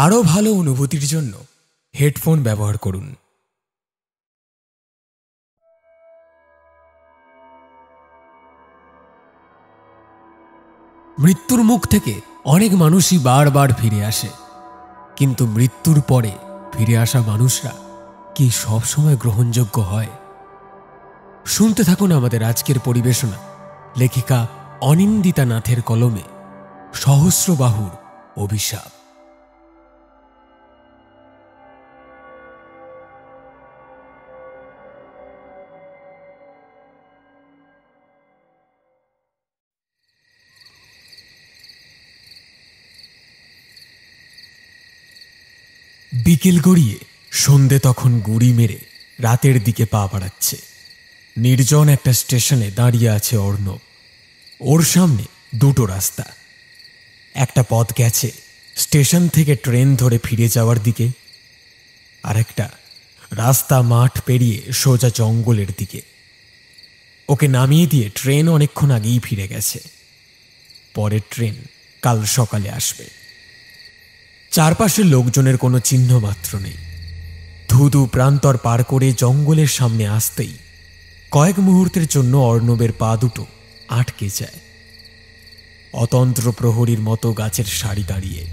আরও ভালো অনুভূতির জন্য হেডফোন ব্যবহার করুন। মৃত্যুর মুখ থেকে অনেক মানুষই বারবার ফিরে আসে, কিন্তু মৃত্যুর পরে ফিরে আসা মানুষরা কি সবসময় গ্রহণযোগ্য হয়? শুনতে থাকুন আমাদের আজকের পরিবেশনা, লেখিকা অনিন্দিতা নাথের কলমে সহস্রবাহুর অভিশাপ। বিকেল গড়িয়ে সন্ধে তখন গুড়ি মেরে রাতের দিকে পা বাড়াচ্ছে। নির্জন একটা স্টেশনে দাঁড়িয়ে আছে অর্ণব। ওর সামনে দুটো রাস্তা। একটা পথ গেছে স্টেশন থেকে ট্রেন ধরে ফিরে যাওয়ার দিকে, আর একটা রাস্তা মাঠ পেরিয়ে সোজা জঙ্গলের দিকে। ওকে নামিয়ে দিয়ে ট্রেন অনেকক্ষণ আগেই ফিরে গেছে। পরের ট্রেন কাল সকালে আসবে। চারপাশে লোকজনের কোনো চিহ্ন মাত্র নেই। ধুধু প্রান্তর পার করে জঙ্গলের সামনে আসতেই কয়েক মুহূর্তের জন্য অর্ণবের পা দুটো আটকে যায়। অতন্ত্র প্রহরীর মতো গাছের সারি দাঁড়িয়ে।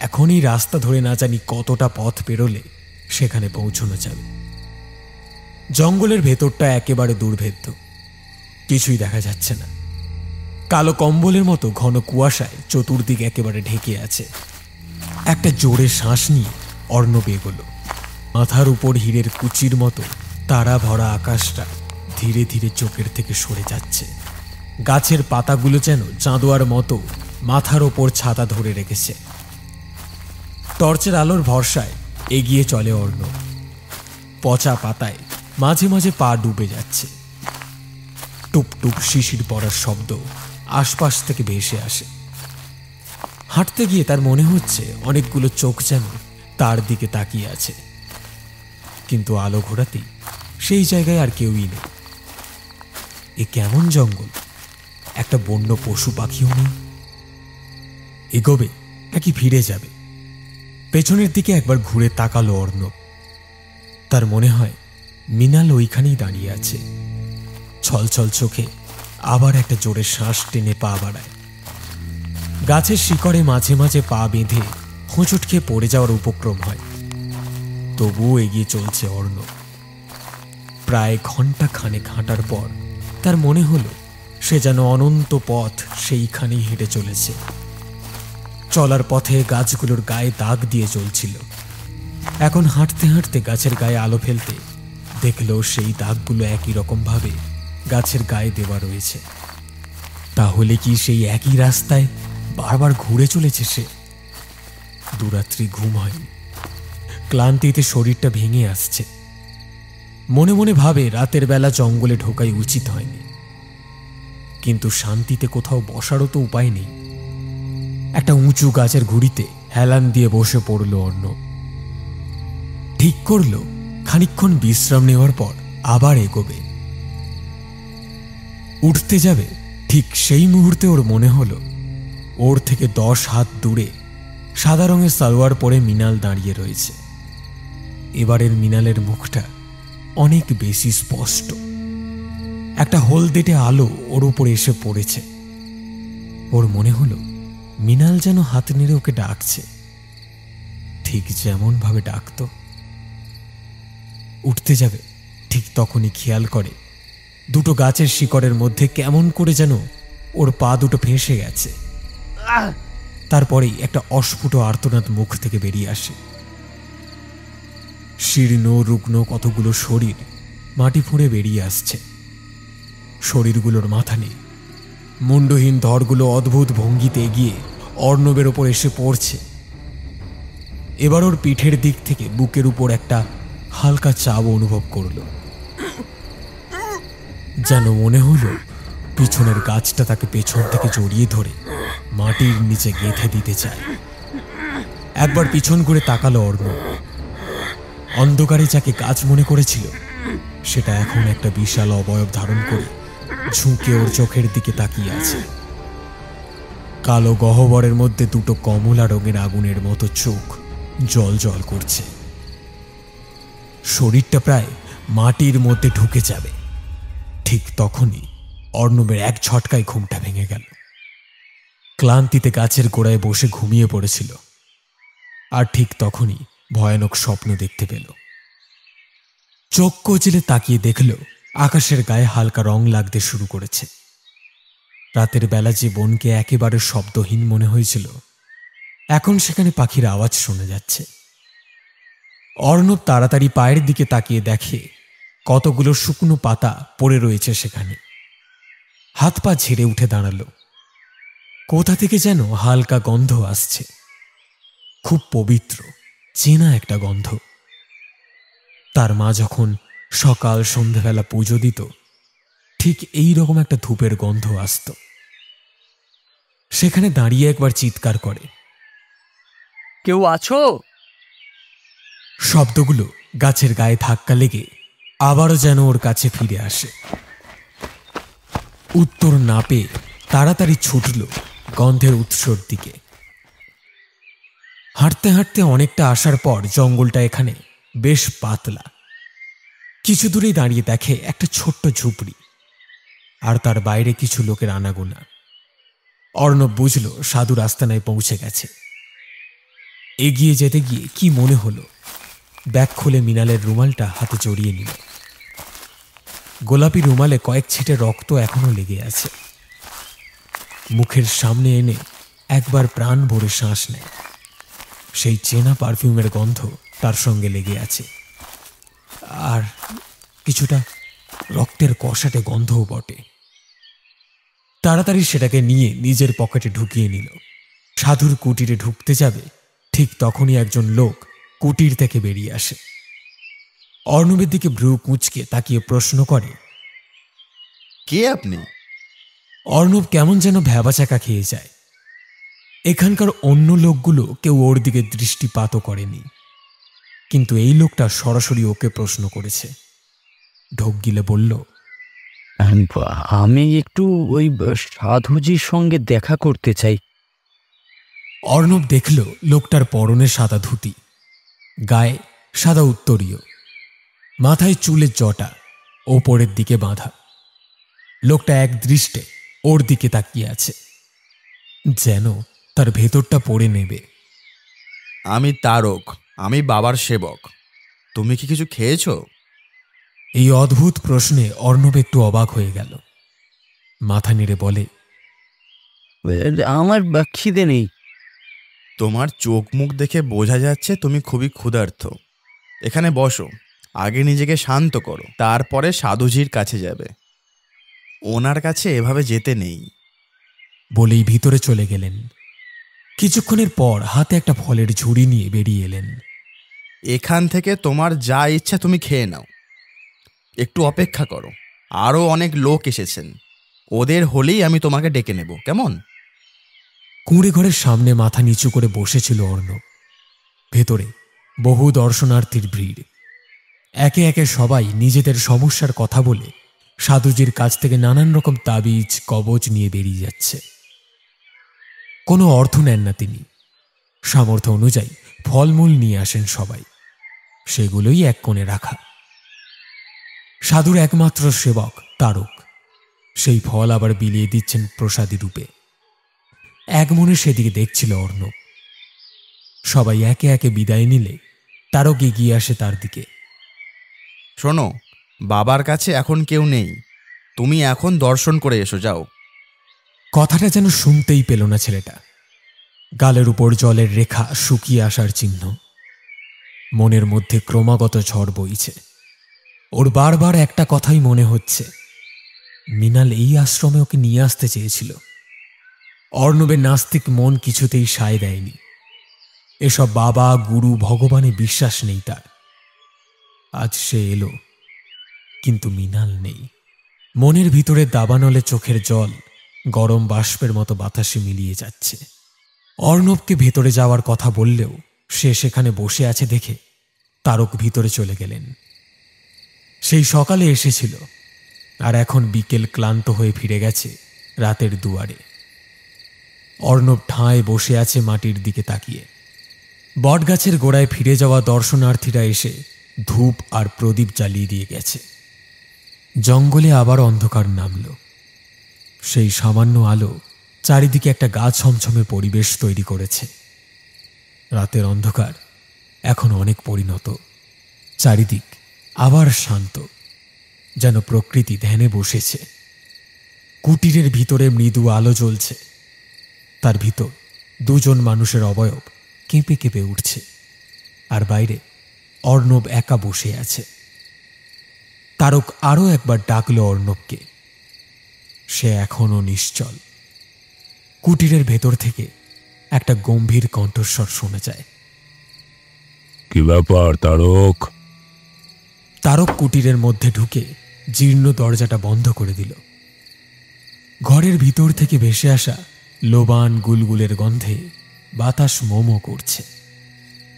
এখনই রাস্তা ধরে না জানি কতটা পথ পেরোলে সেখানে পৌঁছানো যাবে। জঙ্গলের ভেতরটা একেবারে দুর্ভেদ্য, কিছুই দেখা যাচ্ছে না। কালো কম্বলের মতো ঘন কুয়াশায় চতুর্দিক একেবারে ঢেকে আছে। একটা জোরে শ্বাস নিয়ে অর্ণব এগোলো। মাথার উপর হীরের কুচির মতো তারা ভরা আকাশটা ধীরে ধীরে চোখের থেকে সরে যাচ্ছে। গাছের পাতাগুলো যেন চাঁদোয়ার মতো মাথার ওপর ছাতা ধরে রেখেছে। টর্চের আলোর ভরসায় এগিয়ে চলে অর্ণব। পচা পাতায় মাঝে মাঝে পা ডুবে যাচ্ছে। টুপ টুপ শিশির পড়ার শব্দ আশপাশ থেকে ভেসে আসে। হাঁটতে গিয়ে তার মনে হচ্ছে অনেকগুলো চোখ যেন তার দিকে তাকিয়ে আছে, কিন্তু আলো ঘোরাতেই সেই জায়গায় আর কেউই নেই। এ কেমন জঙ্গল! একটা বন্য পশু পাখিও নেই। এগোবে নাকি ফিরে যাবে? পেছনের দিকে একবার ঘুরে তাকালো অর্ণব। তার মনে হয় মৃণাল ওইখানেই দাঁড়িয়ে আছে। ছলছল চোখে আবার একটা জোরে শ্বাস টেনে পা বাড়ায়। গাছের শিকড়ে মাঝে মাঝে পা বেঁধে হোঁচট খেয়ে পড়ে যাওয়ার উপক্রম হয়। তবুও এগিয়ে চলছে অর্ণব। প্রায় ঘন্টা খানেক হাঁটার পর তার মনে হলো সে যেন অনন্ত পথ সেইখানেই হেঁটে চলেছে। চলার পথে গাছগুলোর গায়ে দাগ দিয়ে চলছিল। এখন হাঁটতে হাঁটতে গাছের গায়ে আলো ফেলতে দেখল সেই দাগগুলো একই রকম ভাবে গাছের গায়ে দেওয়া রয়েছে। তাহলে কি সেই একই রাস্তায় বারবার ঘুরে চলেছে সে? দুরাত্রি ঘুম হয়নি। ক্লান্তিতে শরীরটা ভেঙে আসছে। মনে মনে ভাবে রাতের বেলা জঙ্গলে ঢোকাই উচিত হয়নি, কিন্তু শান্তিতে কোথাও বসারও তো উপায় নেই। একটা উঁচু গাছের গুড়িতে হেলান দিয়ে বসে পড়ল অর্ণব। ঠিক করল খানিকক্ষণ বিশ্রাম নেওয়ার পর আবার এগোবে। উঠতে যাবে, ঠিক সেই মুহূর্তে ওর মনে হলো ওর থেকে 10 হাত দূরে সাদা রঙের সালোয়ার পরে মৃণাল দাঁড়িয়ে রয়েছে। এবারের মৃণালের মুখটা অনেক বেশি স্পষ্ট। একটা হলদেটে আলো ওর উপরে এসে পড়েছে। ওর মনে হলো মৃণাল যেন হাত নেড়ে ওকে ডাকছে, ঠিক যেমন ভাবে ডাকত। উঠতে যাবে, ঠিক তখনই খেয়াল করে দুটো গাছের শিকড়ের মধ্যে কেমন করে যেন ওর পা দুটো ফেঁসে গেছে। তারপরেই একটা অস্ফুট আর্তনাদ মুখ থেকে বেরিয়ে আসে। শীর্ণ রুগ্ন কতগুলো শরীর মাটি ফুঁড়ে বেরিয়ে আসছে। শরীরগুলোর মাথা নেই। মুন্ডহীন ধরগুলো অদ্ভুত ভঙ্গিতে এগিয়ে অর্ণবের ওপর এসে পড়ছে। এবার ওর পিঠের দিক থেকে বুকের উপর একটা হালকা চাপ অনুভব করল। যেন মনে হলো পিছনের গাছটা তাকে পেছন থেকে জড়িয়ে ধরে মাটির নিচে গেঁথে দিতে চায়। একবার পিছন ঘুরে তাকালো অর্ণব। অন্ধকারে যাকে গাছ মনে করেছিল সেটা এখন একটা বিশাল অবয়ব ধারণ করে ঝুঁকে ওর চোখের দিকে তাকিয়ে আছে। কালো গহ্বরের মধ্যে দুটো কমলা রঙের আগুনের মতো চোখ জল জল করছে। শরীরটা প্রায় মাটির মধ্যে ঢুকে যাবে। ঠিক তখনই অর্ণবের এক ঝটকায় ঘুমটা ভেঙে গেল। ক্লান্তিতে গাছের গোড়ায় বসে ঘুমিয়ে পড়েছিল, আর ঠিক তখনই ভয়ানক স্বপ্ন দেখতে পেল। চোখ কচলে তাকিয়ে দেখল আকাশের গায়ে হালকা রং লাগতে শুরু করেছে। রাতের বেলা যে বনকে একেবারে শব্দহীন মনে হয়েছিল, এখন সেখানে পাখির আওয়াজ শোনা যাচ্ছে। অর্ণব তাড়াতাড়ি পায়ের দিকে তাকিয়ে দেখে কতগুলো শুকনো পাতা পড়ে রয়েছে সেখানে। হাত পা ঝেড়ে উঠে দাঁড়ালো। কোথা থেকে যেন হালকা গন্ধ আসছে, খুব পবিত্র চেনা একটা গন্ধ। তার মা যখন সকাল সন্ধ্যাবেলা পুজো দিত, ঠিক এই রকম একটা ধূপের গন্ধ আসত। সেখানে দাঁড়িয়ে একবার চিৎকার করে, কেউ আছো? শব্দগুলো গাছের গায়ে ধাক্কা লেগে আবারও যেন ওর কাছে ফিরে আসে। উত্তর না পেয়ে তাড়াতাড়ি ছুটল গন্ধের উৎসর দিকে। হাঁটতে হাঁটতে অনেকটা আসার পর জঙ্গলটা এখানে বেশ পাতলা। কিছু দূরেই দাঁড়িয়ে দেখে একটা ছোট্ট ঝুপড়ি, আর তার বাইরে কিছু লোকের আনাগোনা। অর্ণব বুঝল সাধুর আস্তানায় পৌঁছে গেছে। এগিয়ে যেতে গিয়ে কি মনে হলো, ব্যাগ খুলে মিনালের রুমালটা হাতে জড়িয়ে নিল। গোলাপি রুমালে কয়েক ছিটে রক্ত এখনো লেগে আছে। মুখের সামনে এনে একবার প্রাণ ভরে শ্বাস নেয়। সেই চেনা পারফিউমের গন্ধ তার সঙ্গে লেগে আছে, আর কিছুটা রক্তের কষাটে গন্ধও বটে। তাড়াতাড়ি সেটাকে নিয়ে নিজের পকেটে ঢুকিয়ে নিল। সাধুর কুটিরে ঢুকতে যাবে, ঠিক তখনই একজন লোক কুটির থেকে বেরিয়ে আসে। অর্ণবের দিকে ভ্রু কুঁচকে তাকিয়ে প্রশ্ন করে, কে আপনি? অর্ণব কেমন যেন ভ্যাবাচাকা খেয়ে যায়। এখানকার অন্য লোকগুলো কেউ ওর দিকে দৃষ্টিপাতও করেনি, কিন্তু এই লোকটা সরাসরি ওকে প্রশ্ন করেছে। ঢোক গিলে বলল, আমি একটু ওই সাধুজির সঙ্গে দেখা করতে চাই। অর্ণব দেখল লোকটার পরনে সাদা ধুতি, গায়ে সাদা উত্তরীয়, মাথায় চুলের জটা ওপরের দিকে বাঁধা। লোকটা এক দৃষ্টে ওর দিকে তাকিয়ে আছে, যেন তার ভেতরটা পড়ে নেবে। আমি তারক, আমি বাবার সেবক। তুমি কি কিছু খেয়েছো? এই অদ্ভুত প্রশ্নে অর্ণব একটু অবাক হয়ে গেল। মাথা নেড়ে বলে, আমার খিদে নেই। তোমার চোখ মুখ দেখে বোঝা যাচ্ছে তুমি খুবই ক্ষুধার্ত। এখানে বসো, আগে নিজেকে শান্ত করো, তারপরে সাধুজির কাছে যাবে। ওনার কাছে এভাবে যেতে নেই। বলেই ভিতরে চলে গেলেন। কিছুক্ষণের পর হাতে একটা ফলের ঝুড়ি নিয়ে বেরিয়ে এলেন। এখান থেকে তোমার যা ইচ্ছা তুমি খেয়ে নাও, একটু অপেক্ষা করো। আরও অনেক লোক এসেছেন, ওদের হলেই আমি তোমাকে ডেকে নেব, কেমন? কুঁড়ে ঘরের সামনে মাথা নিচু করে বসেছিল অর্ণব। ভেতরে বহু দর্শনার্থীর ভিড়। একে একে সবাই নিজেদের সমস্যার কথা বলে সাধুজির কাছ থেকে নানান রকম তাবিজ কবচ নিয়ে বেরিয়ে যাচ্ছে। কোনো অর্থ নেন না তিনি, সামর্থ্য অনুযায়ী ফলমূল নিয়ে আসেন সবাই, সেগুলোই এক কোণে রাখা। সাধুর একমাত্র সেবক তারক সেই ফল আবার বিলিয়ে দিচ্ছেন প্রসাদী রূপে। এক মনে সেদিকে দেখছিল অর্ণব। সবাই একে একে বিদায় নিলে তারক এগিয়ে আসে তার দিকে। শোনো, বাবার কাছে এখন কেউ নেই, তুমি এখন দর্শন করে এসো, যাও। কথাটা যেন শুনতেই পেল না ছেলেটা। গালের উপর জলের রেখা শুকিয়ে আসার চিহ্ন। মনের মধ্যে ক্রমাগত ঝড় বইছে। ওর বারবার একটা কথাই মনে হচ্ছে, মিনাল এই আশ্রমে ওকে নিয়ে আসতে চেয়েছিল। অর্ণবের নাস্তিক মন কিছুতেই সায় দেয়নি। এসব বাবা গুরু ভগবানে বিশ্বাস নেই তার। আজ সে এলো, কিন্তু মিনাল নেই। মনের ভিতরে দাবানলে চোখের জল গরম বাষ্পের মতো বাতাসে মিলিয়ে যাচ্ছে। অর্ণবকে ভেতরে যাওয়ার কথা বললেও সে সেখানে বসে আছে দেখে তারক ভিতরে চলে গেলেন। সেই সকালে এসেছিল, আর এখন বিকেল ক্লান্ত হয়ে ফিরে গেছে রাতের দুয়ারে। অর্ণব ঠাঁয় বসে আছে মাটির দিকে তাকিয়ে। বটগাছের গোড়ায় ফিরে যাওয়া দর্শনার্থীরা এসে ধূপ আর প্রদীপ জ্বালিয়ে দিয়ে গেছে। জঙ্গলে আবার অন্ধকার নামল। সেই সামান্য আলো চারিদিকে একটা গা ছমছমে পরিবেশ তৈরি করেছে। রাতের অন্ধকার এখন অনেক পরিণত। চারিদিক আবার শান্ত, যেন প্রকৃতি ধ্যানে বসেছে। কুটিরের ভিতরে মৃদু আলো জ্বলছে। তার ভিতর দুজন মানুষের অবয়ব কেঁপে কেঁপে উঠছে, আর বাইরে অর্ণব একা বসে আছে। তারক আরও একবার ডাকল অর্ণবকে। সে এখনো নিশ্চল। কুটিরের ভেতর থেকে একটা গম্ভীর কণ্ঠস্বর শোনা যায়। কি ব্যাপার তারক? তারক কুটিরের মধ্যে ঢুকে জীর্ণ দরজাটা বন্ধ করে দিল। ঘরের ভিতর থেকে ভেসে আসা লোবান গুলগুলের গন্ধে বাতাস মোমো করছে।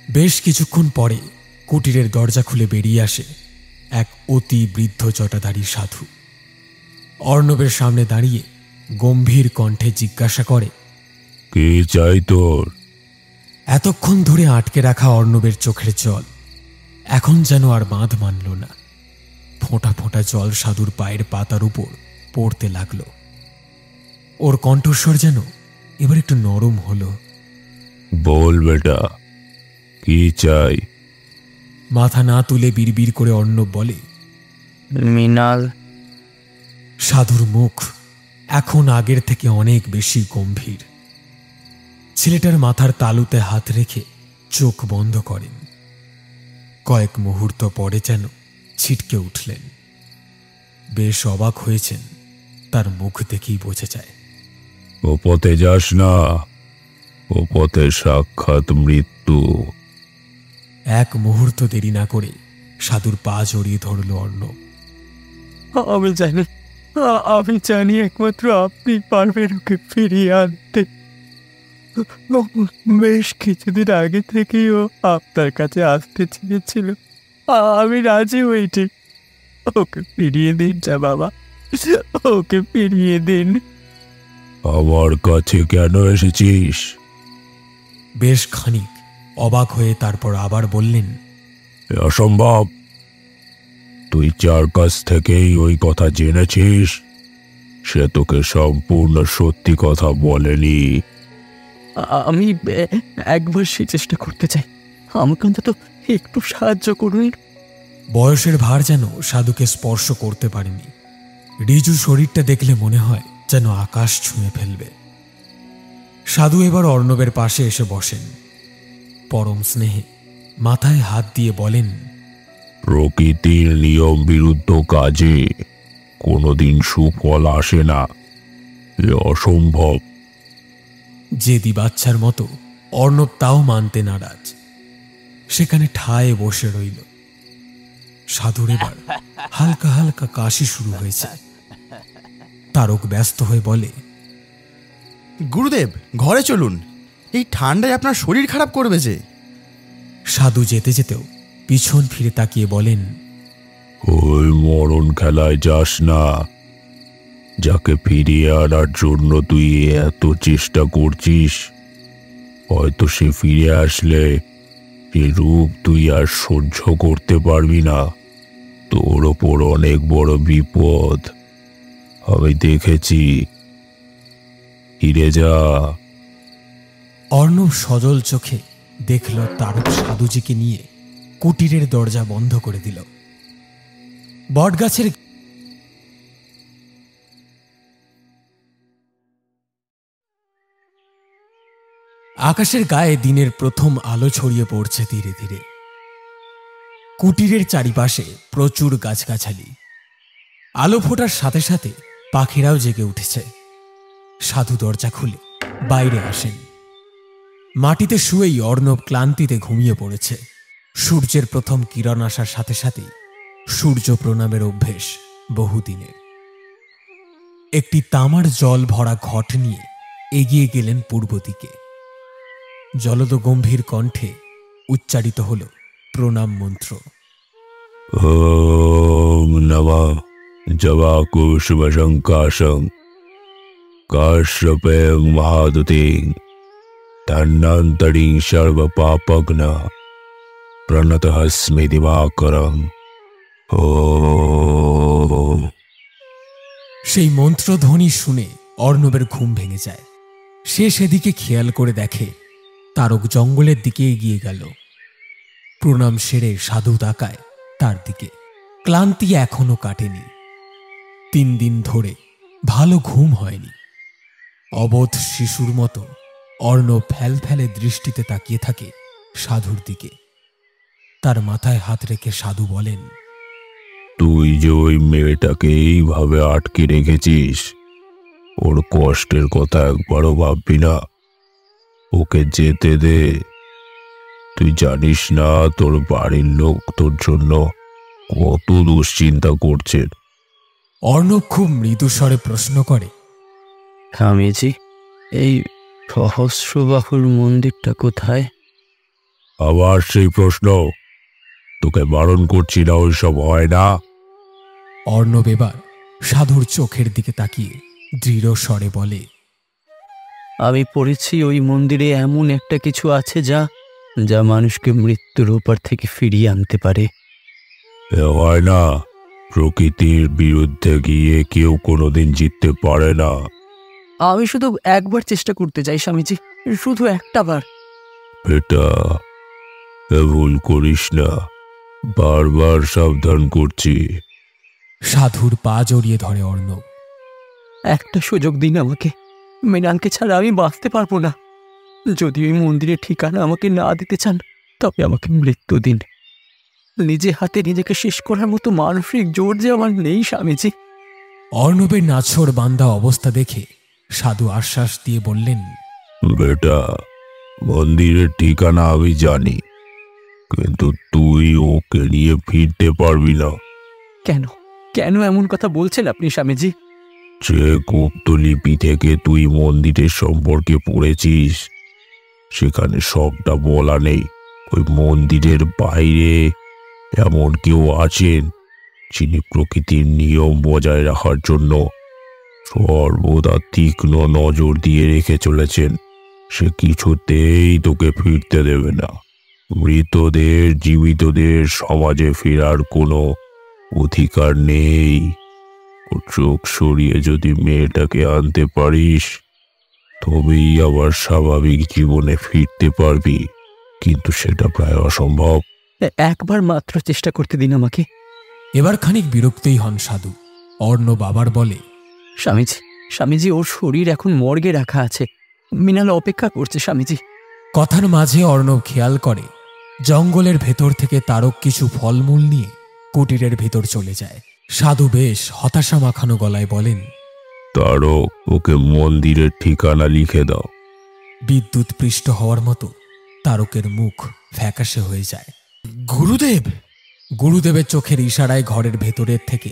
বেশ কিছুক্ষণ পরে কুটিরের দরজা খুলে বেরিয়ে আসে এক অতি বৃদ্ধ জটাধারী সাধু। অর্ণবের সামনে দাঁড়িয়ে গম্ভীর কণ্ঠে জিজ্ঞাসা করে, কি চাই তোর? এতক্ষণ ধরে আটকে রাখা অর্ণবের চোখের জল এখন যেন আর বাঁধ মানল না। ফোঁটা ফোঁটা জল সাধুর পায়ের পাতার উপর পড়তে লাগল। ওর কণ্ঠস্বর যেন এবার একটু নরম হলো। বল বেটা, কি চাই? মাথা না তুলে বিড়বিড় করে অর্ণব বলে, মৃণাল। সাধুর মুখ এখন আগের থেকে অনেক বেশি গম্ভীর। ছেলেটার মাথার তালুতে হাত রেখে চোখ বন্ধ করেন। কয়েক মুহূর্ত পরে যেন ছিটকে উঠলেন। বেশ অবাক হয়েছেন, তার মুখ দেখেই বোঝা যায়। ও পথে যাস না, ও পথে সাক্ষাৎ মৃত্যু। এক মুহূর্ত দেরি না করে সাধুর পা জড়িয়ে ধরল অর্ণব। আমি জানি একমাত্র আপনি পারবেন ওকে ফিরিয়ে আনতে। বেশ কিছুদিন আগে থেকেই ও আপনার কাছে আসতে চেয়েছিল। আমি রাজি হয়েছি। ওকে ফিরিয়ে দিন যা বাবা, ওকে ফিরিয়ে দিন। আমার কাছে কেন এসেছিস? বেশ খানিক অবাক হয়ে তারপর আবার বললেন, এ অসম্ভব। তুই যার কাছ থেকেই ওই কথা জেনেছিস সে তোকে সম্পূর্ণ সত্যি কথা বলেনি। আমি একবার সে চেষ্টা করতে চাই। আমাকে অন্তত একটু সাহায্য করুন। বয়সের ভার যেন সাধুকে স্পর্শ করতে পারেনি। রিজু শরীরটা দেখলে মনে হয় যেন আকাশ ছুঁয়ে ফেলবে। সাধু এবার অর্ণবের পাশে এসে বসেন। পরম স্নেহে মাথায় হাত দিয়ে বলেন, প্রকৃতির নিয়ম বিরুদ্ধ কাজে কোনোদিন সুফল আসে না। এ অসম্ভব। জেদি বাচ্চার মতো অর্ণব তাও মানতে নারাজ। সেখানে ঠায় বসে রইল। সাধুর এবার হালকা হালকা কাশি শুরু হয়েছে। তারক ব্যস্ত হয়ে বলে, গুরুদেব, ঘরে চলুন, এই ঠান্ডায় আপনার শরীর খারাপ করবে যে। সাধু যেতে যেতেও পিছন ফিরে তাকিয়ে বলেন, ওই মরণ খেলায় যাস না। যাকে ফিরিয়ে আনার জন্য তুই এত চেষ্টা করছিস, হয়তো সে ফিরে আসলে সে রূপ তুই আর সহ্য করতে পারবি না। তোর ওপর অনেক বড় বিপদ আমি দেখেছি। ফিরে যা। অর্ণব সজল চোখে দেখল তারক সাধুজিকে নিয়ে কুটিরের দরজা বন্ধ করে দিল। বটগাছের আকাশের গায়ে দিনের প্রথম আলো ছড়িয়ে পড়ছে ধীরে ধীরে। কুটিরের চারিপাশে প্রচুর গাছগাছালি। আলো ফোটার সাথে সাথে পাখিরাও জেগে উঠেছে। সাধু দরজা খুলে বাইরে আসেন। মাটিতে শুয়েই অর্ণব ক্লান্তিতে ঘুমিয়ে পড়েছে। সূর্যের প্রথম কিরণ আসার সাথে সাথেই সূর্য প্রণামের অভ্যেস বহুদিনের। একটি তামার জল ভরা ঘট নিয়ে এগিয়ে গেলেন পূর্ব দিকে। জলদ গম্ভীর কণ্ঠে উচ্চারিত হল প্রণাম মন্ত্র। ওম নমঃ জবাকুসুমশঙ্কাশং কাশ্যপেং মহাদুতিং তন্নন্তরিং সর্বপাপগ্ন প্রণতহস্মি দিবাকরং। ওম। সেই মন্ত্রধ্বনি শুনে অর্ণবের ঘুম ভেঙে যায়। সে সেদিকে খেয়াল করে দেখে তারক জঙ্গলের দিকে এগিয়ে গেল। প্রণাম সেরে সাধু তাকায় তার দিকে। ক্লান্তি এখনো কাটেনি। 3 দিন ধরে ভালো ঘুম হয়নি। অবোধ শিশুর মতো অর্ণব ফ্যালফ্যালে দৃষ্টিতে তাকিয়ে থাকে সাধুর দিকে। তার মাথায় হাত রেখে সাধু বলেন, তুই যে ওই মেয়েটাকে এইভাবে আটকে রেখেছিস, ওর কষ্টের কথা একবারও ভাববি না? ওকে যেতে দে। তুই জানিস না তোর বাড়ির লোক তোর জন্য কত দুশ্চিন্তা করছেন। অর্ণব খুব মৃদু স্বরে প্রশ্ন করে, স্বামীজি, এই সহস্রবাহুর মন্দিরটা কোথায়? আবার সেই প্রশ্ন? তোকে বারণ করছি না, ওইসব হয় না। অর্ণব এবার সাধুর চোখের দিকে তাকিয়ে দৃঢ় স্বরে বলে, আমি পড়েছি ওই মন্দিরে এমন একটা কিছু আছে যা যা মানুষকে মৃত্যুর ওপর থেকে ফিরিয়ে আনতে পারে। এ হয় না। প্রকৃতির বিরুদ্ধে গিয়ে কেউ কোনোদিন জিততে পারে না। আমি শুধু একবার চেষ্টা করতে চাই স্বামীজি, শুধু একটা বার। বেটা, এ ভুল করিস না, বারবার সাবধান করছি। সাধুর পা জড়িয়ে ধরে অর্ণব। একটা সুযোগ দিন আমাকে। মৃণালকে ছাড়া আমি বাঁচতে পারবো না। যদি ওই মন্দিরের ঠিকানা আমাকে না দিতে চান, তবে আমাকে মৃত্যু দিন। নিজে হাতে নিজেকে শেষ করার মতো মানসিক জোর যে আমার নেই স্বামীজি। অর্ণবের নাছোড় বান্ধা অবস্থা দেখে সাধু আশ্বাস দিয়ে বললেন, বেটা, মন্দিরের ঠিকানা আমি জানি, কিন্তু তুই ওকে নিয়ে ফিরতে পারবি না। কেন কেন এমন কথা বলছেন আপনি স্বামীজি? যে গুপ্তলিপি থেকে তুই মন্দিরের সম্পর্কে পড়েছিস, সেখানে সবটা বলা নেই। ওই মন্দিরের বাইরে এমন কেউ আছেন যিনি প্রকৃতির নিয়ম বজায় রাখার জন্য সর্বদা তীক্ষ্ণ নজর দিয়ে রেখে চলেছেন। সে কিছুতেই তোকে ফিরতে দেবে না। মৃতদের জীবিতদের সমাজে ফেরার কোনো অধিকার নেই। ও চোখ সরিয়ে যদি মেয়েটাকে আনতে পারিস, তবেই আবার স্বাভাবিক জীবনে ফিরতে পারবি, কিন্তু সেটা প্রায় অসম্ভব। একবার মাত্র চেষ্টা করতে দিন আমাকে। এবার খানিক বিরক্তই হন সাধু। অর্ণব আবার বলে, স্বামীজি, ওর শরীর এখন মর্গে রাখা আছে। মৃণাল অপেক্ষা করছে স্বামীজি। কথার মাঝে অর্ণব খেয়াল করে জঙ্গলের ভেতর থেকে তারক কিছু ফলমূল নিয়ে কুটিরের ভেতর চলে যায়। সাধু বেশ হতাশা মাখানো গলায় বলেন, তারক, ওকে মন্দিরের ঠিকানা লিখে দাও। বিদ্যুৎ পৃষ্ঠ হওয়ার মতো তারকের মুখ ফ্যাকাশে হয়ে যায়। গুরুদেব! গুরুদেবের চোখের ইশারায় ঘরের ভেতরের থেকে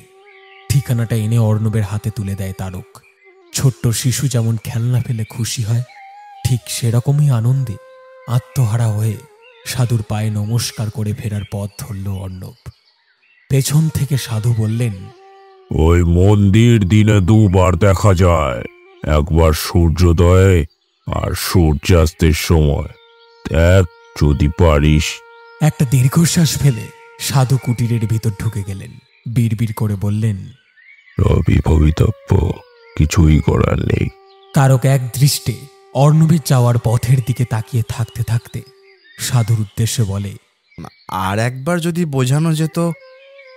ঠিকানাটা এনে অর্ণবের হাতে তুলে দেয় তারক। ছোট্ট শিশু যেমন খেলনা ফেলে খুশি হয়, ঠিক সেরকমই আনন্দে আত্মহারা হয়ে সাধুর পায়ে নমস্কার করে ফেরার পথ ধরল অর্ণব। পেছন থেকে সাধু বললেন, ওই মন্দির দিনে 2 বার দেখা যায়, একবার সূর্যোদয়ে আর সূর্যাস্তের সময়। দেখ যদি পারিস। একটা দীর্ঘশ্বাস ফেলে সাধু কুটিরের ভিতর ঢুকে গেলেন। বিড়বিড় করে বললেন, রবি ভবিতব্য, কিছুই করার নেই। তারক এক দৃষ্টে অর্ণবের যাওয়ার পথের দিকে তাকিয়ে থাকতে থাকতে সাধুর উদ্দেশ্যে বলে, আর একবার যদি বোঝানো যেত।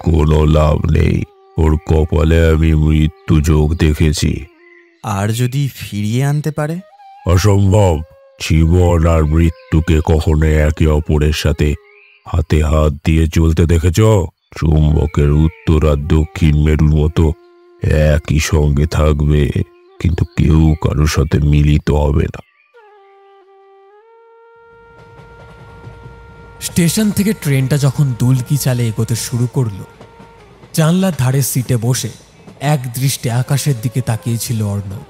কোনো লাভ নেই, ওর কপালে আমি মৃত্যু যোগ দেখেছি। আর যদি ফিরিয়ে আনতে পারে? অসম্ভব। জীবন আর মৃত্যুকে কখনো একে অপরের সাথে হাতে হাত দিয়ে চলতে দেখেছ? চুম্বকের উত্তর আর দক্ষিণ মেরুর মতো একই সঙ্গে থাকবে, কিন্তু কেউ কারোর সাথে মিলিত হবে না। স্টেশন থেকে ট্রেনটা যখন দুলকি চালে এগোতে শুরু করল, জানলার ধারে সিটে বসে এক দৃষ্টে আকাশের দিকে তাকিয়েছিল অর্ণব।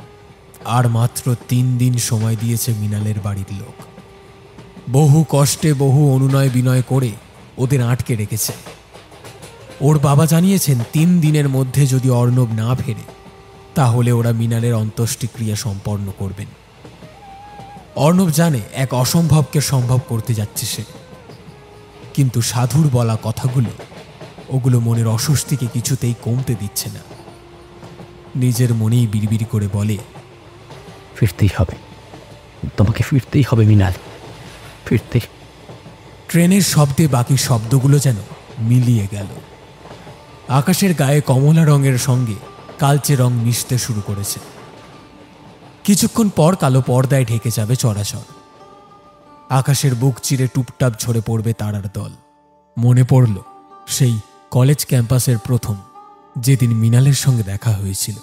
আর মাত্র 3 দিন সময় দিয়েছে মৃণালের বাড়ির লোক। বহু কষ্টে বহু অনুনয় বিনয় করে ওদের আটকে রেখেছে। ওর বাবা জানিয়েছেন 3 দিনের মধ্যে যদি অর্ণব না ফেরে, তাহলে ওরা মৃণালের অন্ত্যেষ্টিক্রিয়া সম্পন্ন করবেন। অর্ণব জানে এক অসম্ভবকে সম্ভব করতে যাচ্ছে সে, কিন্তু সাধুর বলা কথাগুলো ওগুলো মনের অস্বস্তিকে কিছুতেই কমতে দিচ্ছে না। নিজের মনেই বিড়বিড় করে বলে, ফিরতেই হবে, তোমাকে ফিরতেই হবে মৃণাল, ফিরতে। ট্রেনের শব্দে বাকি শব্দগুলো যেন মিলিয়ে গেল। আকাশের গায়ে কমলা রঙের সঙ্গে কালচে রং মিশতে শুরু করেছে। কিছুক্ষণ পর কালো পর্দায় ঢেকে যাবে চরাচর। আকাশের বুক চিরে টুপটাপ ঝরে পড়বে তারার দল। মনে পড়ল সেই কলেজ ক্যাম্পাসের প্রথম যেদিন মৃণালের সঙ্গে দেখা হয়েছিল।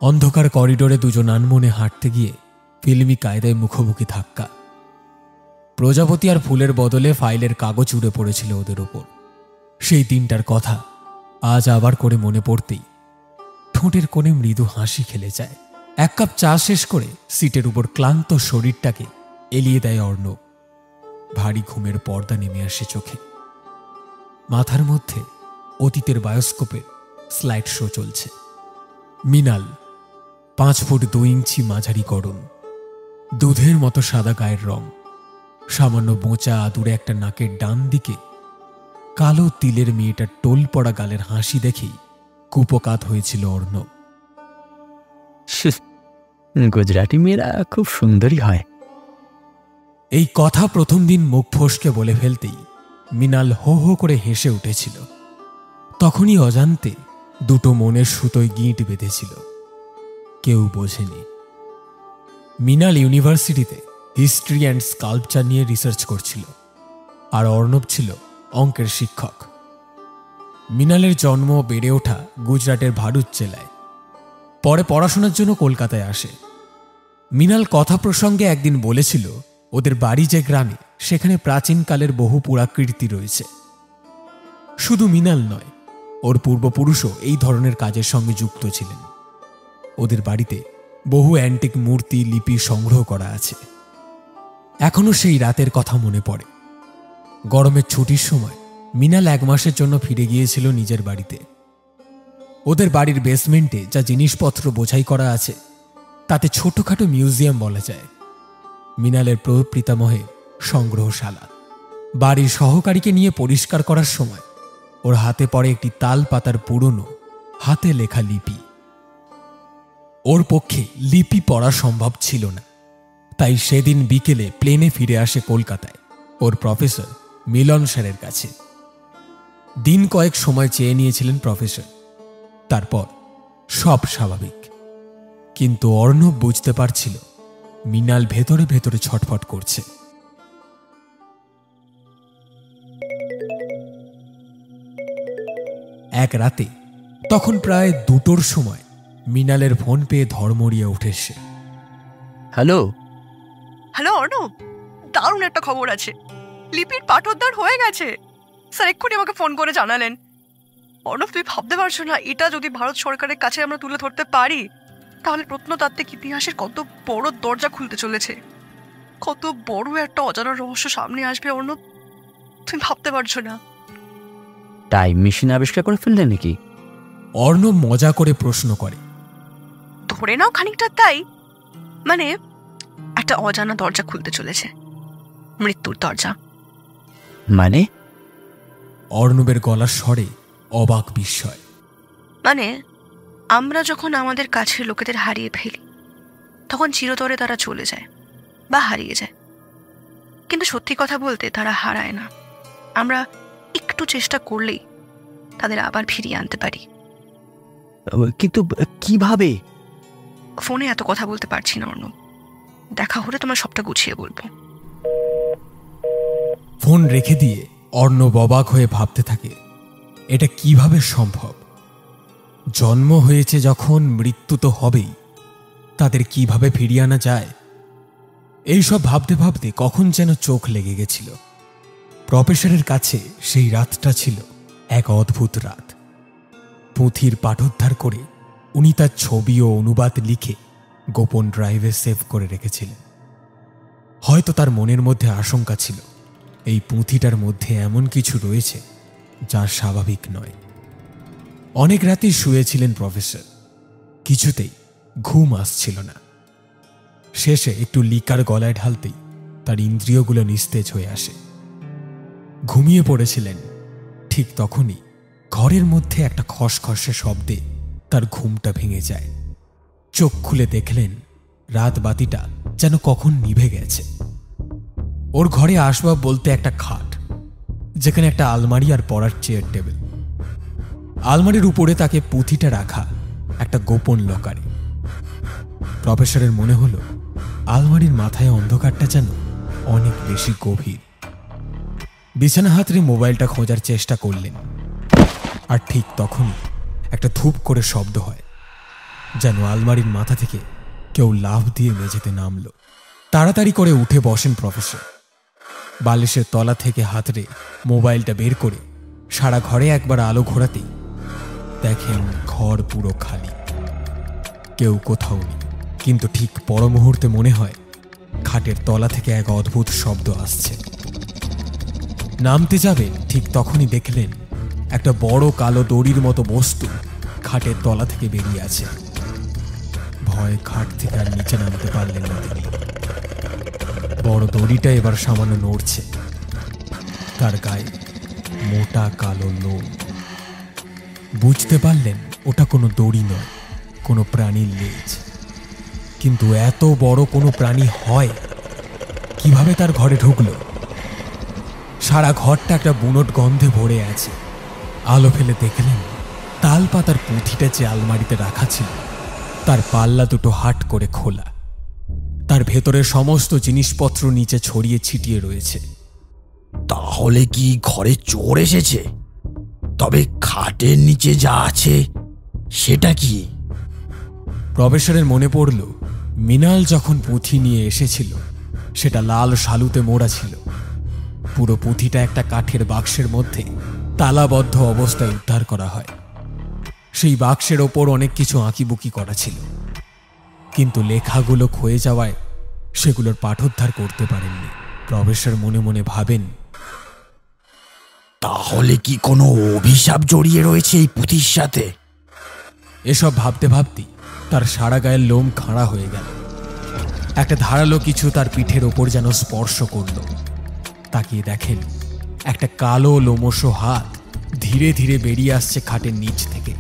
অন্ধকার করিডোরে দুজন আনমনে হাঁটতে গিয়ে ফিল্মি কায়দায় মুখোমুখি ধাক্কা। প্রজাপতি আর ফুলের বদলে ফাইলের কাগজ উড়ে পড়েছিল ওদের ওপর। সেই দিনটার কথা আজ আবার করে মনে পড়তেই ঠোঁটের কোণে মৃদু হাসি খেলে যায়। এক কাপ চা শেষ করে সিটের উপর ক্লান্ত শরীরটাকে এলিয়ে দেয় অর্ণব। ভারী ঘুমের পর্দা নেমে আসে চোখে। মাথার মধ্যে অতীতের বায়োস্কোপের স্লাইড শো চলছে। মৃণাল 5 ফুট 2 ইঞ্চি মাঝারি গড়ন, দুধের মতো সাদা গায়ের রং, সামান্য বোঁচা আদুরে একটা নাকের ডান দিকে কালো তিলের মেয়েটার টোল পড়া গালের হাসি দেখেই কুপকাত হয়েছিল অর্ণব। গুজরাটি মেয়েরা খুব সুন্দরী হয়। এই কথা প্রথম দিন মুখ ফসকে বলে ফেলতেই মৃণাল হো হো করে হেসে উঠেছিল। তখনই অজান্তে দুটো মনের সুতোয় গিঁট বেঁধেছিল, কেউ বোঝেনি। মৃণাল ইউনিভার্সিটিতে হিস্ট্রি অ্যান্ড স্কাল্পচার নিয়ে রিসার্চ করছিল, আর অর্ণব ছিল অঙ্কের শিক্ষক। মৃণালের জন্ম বেড়ে ওঠা গুজরাটের ভারুচ জেলায়, পরে পড়াশোনার জন্য কলকাতায় আসে। মৃণাল কথা প্রসঙ্গে একদিন বলেছিল ওদের বাড়ি যে গ্রামে, সেখানে প্রাচীনকালের বহু পুরাকীর্তি রয়েছে। শুধু মৃণাল নয়, ওর পূর্বপুরুষও এই ধরনের কাজের সঙ্গে যুক্ত ছিলেন। ওদের বাড়িতে বহু অ্যান্টিক মূর্তি লিপি সংগ্রহ করা আছে। এখনো সেই রাতের কথা মনে পড়ে। গরমের ছুটির সময় মৃণাল 1 মাসের জন্য ফিরে গিয়েছিল নিজের বাড়িতে। ওদের বাড়ির বেসমেন্টে যা জিনিসপত্র বোঝাই করা আছে তাতে ছোটখাটো মিউজিয়াম বলা যায়। মৃণালের প্রপিতামহের সংগ্রহশালা। বাড়ির সহকারীকে নিয়ে পরিষ্কার করার সময় ওর হাতে পড়ে একটি তাল পাতার পুরনো হাতে লেখা লিপি। ওর পক্ষে লিপি পড়া সম্ভব ছিল না, তাই সেদিন বিকেলে প্লেনে ফিরে আসে কলকাতায় ওর প্রফেসর মিলন স্যারের কাছে। দিন কয়েক সময় চেয়ে নিয়েছিলেন প্রফেসর, তারপর সব স্বাভাবিক। কিন্তু অর্ণব বুঝতে পারছিল মৃণাল ভেতরে ভেতরে ছটফট করছে। এক রাতে, তখন প্রায় 2টোর সময়, মৃণালের ফোন পেয়ে ধর্মড়িয়ে উঠে সে। হ্যালো হ্যালো অর্ণব, দারুণ একটা খবর আছে। লিপির পাঠোদ্ধার হয়ে গেছে। স্যার এক্ষুনি আমাকে ফোন করে জানালেন। অর্ণব, তুই ভাবতে পারছো না, এটা যদি ভারত সরকারের কাছে আমরা তুলে ধরতে পারি, তাহলে প্রত্নতাত্ত্বিক ইতিহাসের কত বড় দরজা খুলতে চলেছে। কত বড় একটা অজানা রহস্য সামনে আসবে অর্ণব, তুমি ভাবতে পারছো না। টাইম মেশিন আবিষ্কার করে ফেললেন নাকি? অর্ণব মজা করে প্রশ্ন করে। ধরে নাও খানিকটা তাই। মানে একটা অজানা দরজা খুলতে চলেছে, মৃত্যুর দরজা। মানে? অর্ণবের গলার স্বরে অবাক বিস্ময়। মানে আমরা যখন আমাদের কাছের লোকেদের হারিয়ে ফেলি, তখন চিরতরে তারা চলে যায় বা হারিয়ে যায়। কিন্তু সত্যি কথা বলতে তারা হারায় না। আমরা একটু চেষ্টা করলেই তাদের আবার ফিরিয়ে আনতে পারি। কিন্তু কিভাবে? ফোনে এত কথা বলতে পারছি না অর্ণব, দেখা হলে তোমার সবটা গুছিয়ে বলবো। ফোন রেখে দিয়ে অর্ণব অবাক হয়ে ভাবতে থাকে, এটা কিভাবে সম্ভব? জন্ম হয়েছে যখন, মৃত্যু তো হবেই, তাদের কিভাবে ফিরিয়ে আনা যায়? এইসব ভাবতে ভাবতে কখন যেন চোখ লেগে গেছিল। প্রফেসরের কাছে সেই রাতটা ছিল এক অদ্ভুত রাত। পুঁথির পাঠোদ্ধার করে উনি তার ছবি ও অনুবাদ লিখে গোপন ড্রাইভে সেভ করে রেখেছিলেন। হয়তো তার মনের মধ্যে আশঙ্কা ছিল এই পুঁথিটার মধ্যে এমন কিছু রয়েছে যা স্বাভাবিক নয়। অনেক রাতেই শুয়েছিলেন প্রফেসর, কিছুতেই ঘুম আসছিল না। শেষে একটু লিকার গলায় ঢালতেই তার ইন্দ্রিয়গুলো নিস্তেজ হয়ে আসে। ঘুমিয়ে পড়েছিলেন, ঠিক তখনই ঘরের মধ্যে একটা খসখসে শব্দে তার ঘুমটা ভেঙে যায়। চোখ খুলে দেখলেন রাত বাতিটা যেন কখন নিভে গেছে। ওর ঘরে আসবাব বলতে একটা খাট, যেখানে একটা আলমারি আর পড়ার চেয়ার টেবিল। আলমারির উপরে তাকে পুঁথিটা রাখা একটা গোপন লকারে। প্রফেসরের মনে হলো আলমারির মাথায় অন্ধকারটা যেন অনেক বেশি গভীর। বিছানা হাতড়ে মোবাইলটা খোঁজার চেষ্টা করলেন, আর ঠিক তখনই একটা ধূপ করে শব্দ হয়, যেন আলমারির মাথা থেকে কেউ লাফ দিয়ে মেঝেতে নামলো। তাড়াতাড়ি করে উঠে বসেন প্রফেসর। বালিশের তলা থেকে হাতড়ে মোবাইলটা বের করে সারা ঘরে একবার আলো ঘোরাতেই দেখেন ঘর পুরো খালি, কেউ কোথাও নেই। কিন্তু ঠিক পর মুহূর্তে মনে হয় খাটের তলা থেকে এক অদ্ভুত শব্দ আসছে। নামতে যাবে ঠিক তখনই দেখলেন একটা বড় কালো দড়ির মতো বস্তু খাটের তলা থেকে বেরিয়ে আছে। ভয়ে খাট থেকে আর নিচে নামতে পারলেন না তিনি। বড় দড়িটা এবার সামান্য নড়ছে, তার গায়ে মোটা কালো লোম। বুঝতে পারলেন ওটা কোনো দড়ি নয়, কোনো প্রাণীর লেজ। কিন্তু এত বড় কোনো প্রাণী হয় কিভাবে তার ঘরে ঢুকলো? সারা ঘরটা একটা বুনোট গন্ধে ভরে আছে। আলো ফেলে দেখলেন তাল পাতার পুঁথিটা যে আলমারিতে রাখা ছিল তার পাল্লা দুটো হাট করে খোলা। তার ভেতরের সমস্ত জিনিসপত্র নিচে ছড়িয়ে ছিটিয়ে রয়েছে। তাহলে কি ঘরে চোর এসেছে? তবে খাটের নিচে যা আছে সেটা কি? প্রফেসরের মনে পড়ল মৃণাল যখন পুঁথি নিয়ে এসেছিল সেটা লাল শালুতে মোড়া ছিল। পুরো পুঁথিটা একটা কাঠের বাক্সের মধ্যে তালাবদ্ধ অবস্থায় উদ্ধার করা হয়। সেই বাক্সের ওপর অনেক কিছু আঁকিবুকি করা ছিল, কিন্তু লেখাগুলো ক্ষয়ে যাওয়ায় সেগুলোর পাঠোদ্ধার করতে পারেননি। প্রফেসর মনে মনে ভাবেন, তাহলে কি কোনো অভিশাপ জড়িয়ে রয়েছে এই পুঁথির সাথে? এসব ভাবতে ভাবতেই তার সারা গায়ের লোম খাড়া হয়ে গেল। একটা ধারালো কিছু তার পিঠের ওপর যেন স্পর্শ করল। তাকিয়ে দেখেন একটা কালো লোমশ হাত ধীরে ধীরে বেরিয়ে আসছে খাটের নিচ থেকে।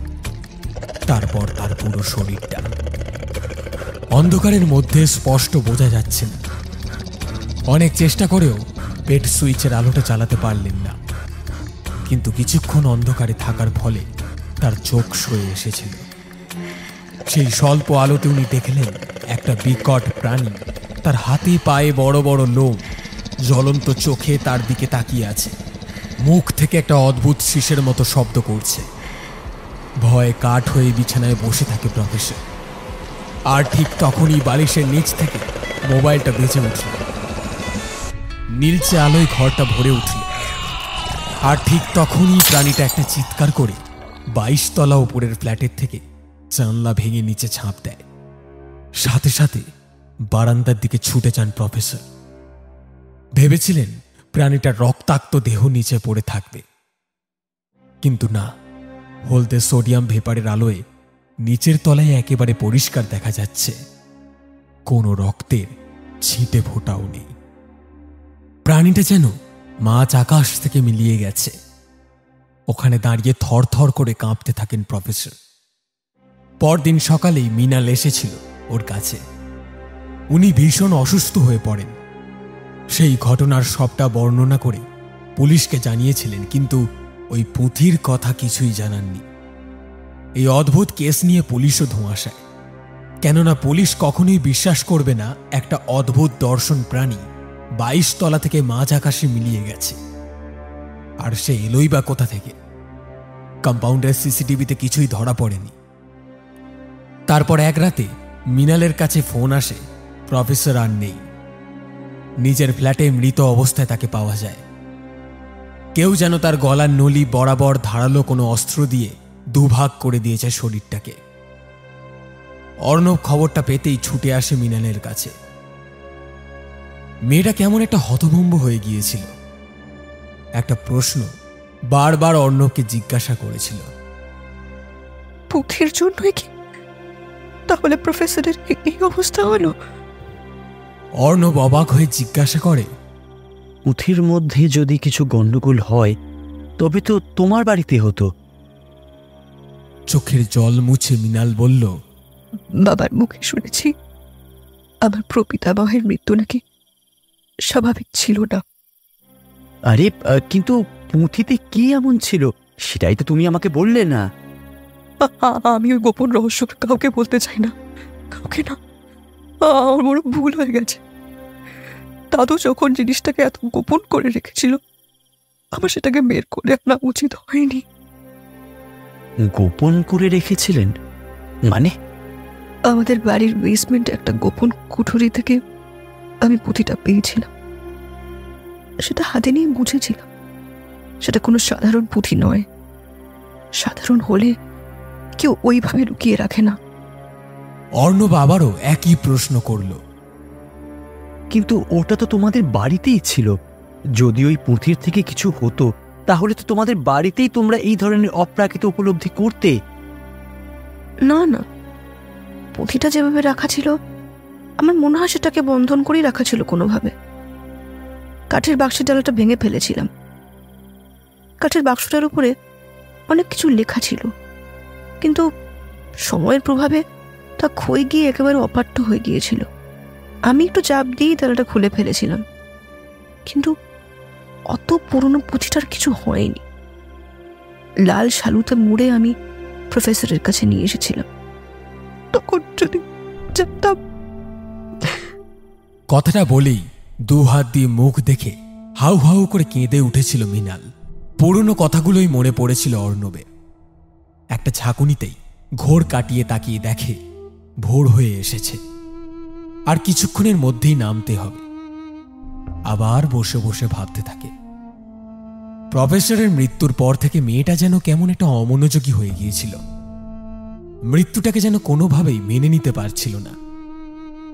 তারপর তার পুরো শরীরটা। অন্ধকারের মধ্যে স্পষ্ট বোঝা যাচ্ছে না। অনেক চেষ্টা করেও পেট সুইচের আলোটা চালাতে পারলেন না। কিন্তু কিছুক্ষণ অন্ধকারে থাকার ফলে তার চোখ সয়ে এসেছিল। সেই স্বল্প আলোতে উনি দেখলেন একটা বিকট প্রাণী, তার হাতে পায়ে বড় বড় লোম, জ্বলন্ত চোখে তার দিকে তাকিয়ে আছে। মুখ থেকে একটা অদ্ভুত শীষের মতো শব্দ করছে। ভয়ে কাঠ হয়ে বিছানায় বসে থাকে প্রফেসর। আর ঠিক তখনই বালিশের নিচ থেকে মোবাইলটা বেজে উঠল। নীলচে আলোয় ঘরটা ভরে উঠল। আর ঠিক তখনই প্রাণীটা একটা চিৎকার করে 22 তলা উপরের ফ্ল্যাটের থেকে জানলা ভেঙে নিচে ঝাঁপ দেয়। সাথে সাথে বারান্দার দিকে ছুটে যান প্রফেসর। ভেবেছিলেন প্রাণীটার রক্তাক্ত দেহ নিচে পড়ে থাকবে, কিন্তু না। হলদে সোডিয়াম ভেপারের আলোয় নিচের তলায় একেবারে পরিষ্কার দেখা যাচ্ছে কোনো রক্তের ছিটে ফোঁটাও নেই। প্রাণীটা যেন মাছ আকাশ থেকে মিলিয়ে গেছে। ওখানে দাঁড়িয়ে থরথর করে কাঁপতে থাকেন প্রফেসর। পরদিন সকালেই মৃণাল এসেছিল ওর কাছে। উনি ভীষণ অসুস্থ হয়ে পড়েন। সেই ঘটনার সবটা বর্ণনা করে পুলিশকে জানিয়েছিলেন, কিন্তু ওই পুঁথির কথা কিছুই জানাননি। এই অদ্ভুত কেস নিয়ে পুলিশও ধোঁয়াশায়, কেননা পুলিশ কখনোই বিশ্বাস করবে না একটা অদ্ভুত দর্শন প্রাণী 22 তলা থেকে মাঝ আকাশে মিলিয়ে গেছে। আর সে এলোই বা কোথা থেকে? কম্পাউন্ডের সিসিটিভিতে কিছুই ধরা পড়েনি। তারপর এক রাতে মৃণালের কাছে ফোন আসে, প্রফেসর আর নেই। নিজের ফ্ল্যাটে মৃত অবস্থায় তাকে পাওয়া যায়। কেউ যেন তার গলার নলি বরাবর ধারালো কোনো অস্ত্র দিয়ে দুভাগ করে দিয়েছে শরীরটাকে। অর্ণব খবরটা পেতেই ছুটে আসে মৃণালের কাছে। মেয়েটা কেমন একটা হতভম্ব হয়ে গিয়েছিল। একটা প্রশ্ন বারবার অর্ণবকে জিজ্ঞাসা করেছিল, পুঁথির জন্যই কি তাহলে প্রফেসরের এই অবস্থা হলো? অর্ণব অবাক হয়ে জিজ্ঞাসা করে, পুঁথির মধ্যে যদি কিছু গন্ডগোল হয় তবে তো তোমার বাড়িতে হতো। চোখের জল মুছে মৃণাল বলল, বাবার মুখে শুনেছি আমার প্রপিতামহের মৃত্যু নাকি স্বাভাবিক ছিল না। আরে কিন্তু পুঁথিতে কি এমন ছিল সেটাই তো তুমি আমাকে বললে না। আমি ওই গোপন রহস্য কাউকে বলতে চাই না, কাউকে না। আমার বড় ভুল হয়ে গেছে। দাদু যখন জিনিসটাকে এত গোপন করে রেখেছিল, আমার সেটাকে বের করে আনা উচিত হয়নি। গোপন করে রেখেছিলেন মানে? আমাদের বাড়ির বেসমেন্টে একটা গোপন কুঠুরি থেকে আমি পুঁথিটা পেয়েছিলাম। সেটা হাতে নিয়ে বুঝেছিলাম সেটা কোনো সাধারণ পুঁথি নয়। সাধারণ হলে কেউ ওইভাবে লুকিয়ে রাখে না। অর্ণব আবারও একই প্রশ্ন করল। কিন্তু ওটা তো তোমাদের বাড়িতেই ছিল। যদি ওই পুঁথির থেকে কিছু হতো তাহলে তো তোমাদের বাড়িতেই তোমরা এই ধরনের অপ্রাকৃত উপলব্ধি করতে। না না, পুঁথিটা যেভাবে রাখা ছিল আমার মনে হয় সেটাকে বন্ধন করেই রাখা ছিল কোনোভাবে। কাঠের বাক্সের ডালাটা ভেঙে ফেলেছিলাম। কাঠের বাক্সটার উপরে অনেক কিছু লেখা ছিল, কিন্তু সময়ের প্রভাবে তা ক্ষয়ে গিয়ে একেবারে অপাঠ্য হয়ে গিয়েছিল। আমি একটু চাপ দিয়েই ডালাটা খুলে ফেলেছিলাম, কিন্তু অত পুরনো পুঁথিটার কিছু হয়নি। লাল শালুতে মুড়ে আমি প্রফেসরের কাছে নিয়ে এসেছিলাম। তখন যদি জানতাম। কথাটা বলেই দু হাত দিয়ে মুখ দেখে হাউ হাউ করে কেঁদে উঠেছিল মৃণাল। পুরনো কথাগুলোই মনে পড়েছিল অর্ণবে। একটা ঝাঁকুনিতেই ঘোর কাটিয়ে তাকিয়ে দেখে ভোর হয়ে এসেছে, আর কিছুক্ষণের মধ্যেই নামতে হবে। আবার বসে বসে ভাবতে থাকে। প্রফেসরের মৃত্যুর পর থেকে মেয়েটা যেন কেমন একটা অমনোযোগী হয়ে গিয়েছিল। মৃত্যুটাকে যেন কোনোভাবেই মেনে নিতে পারছিল না।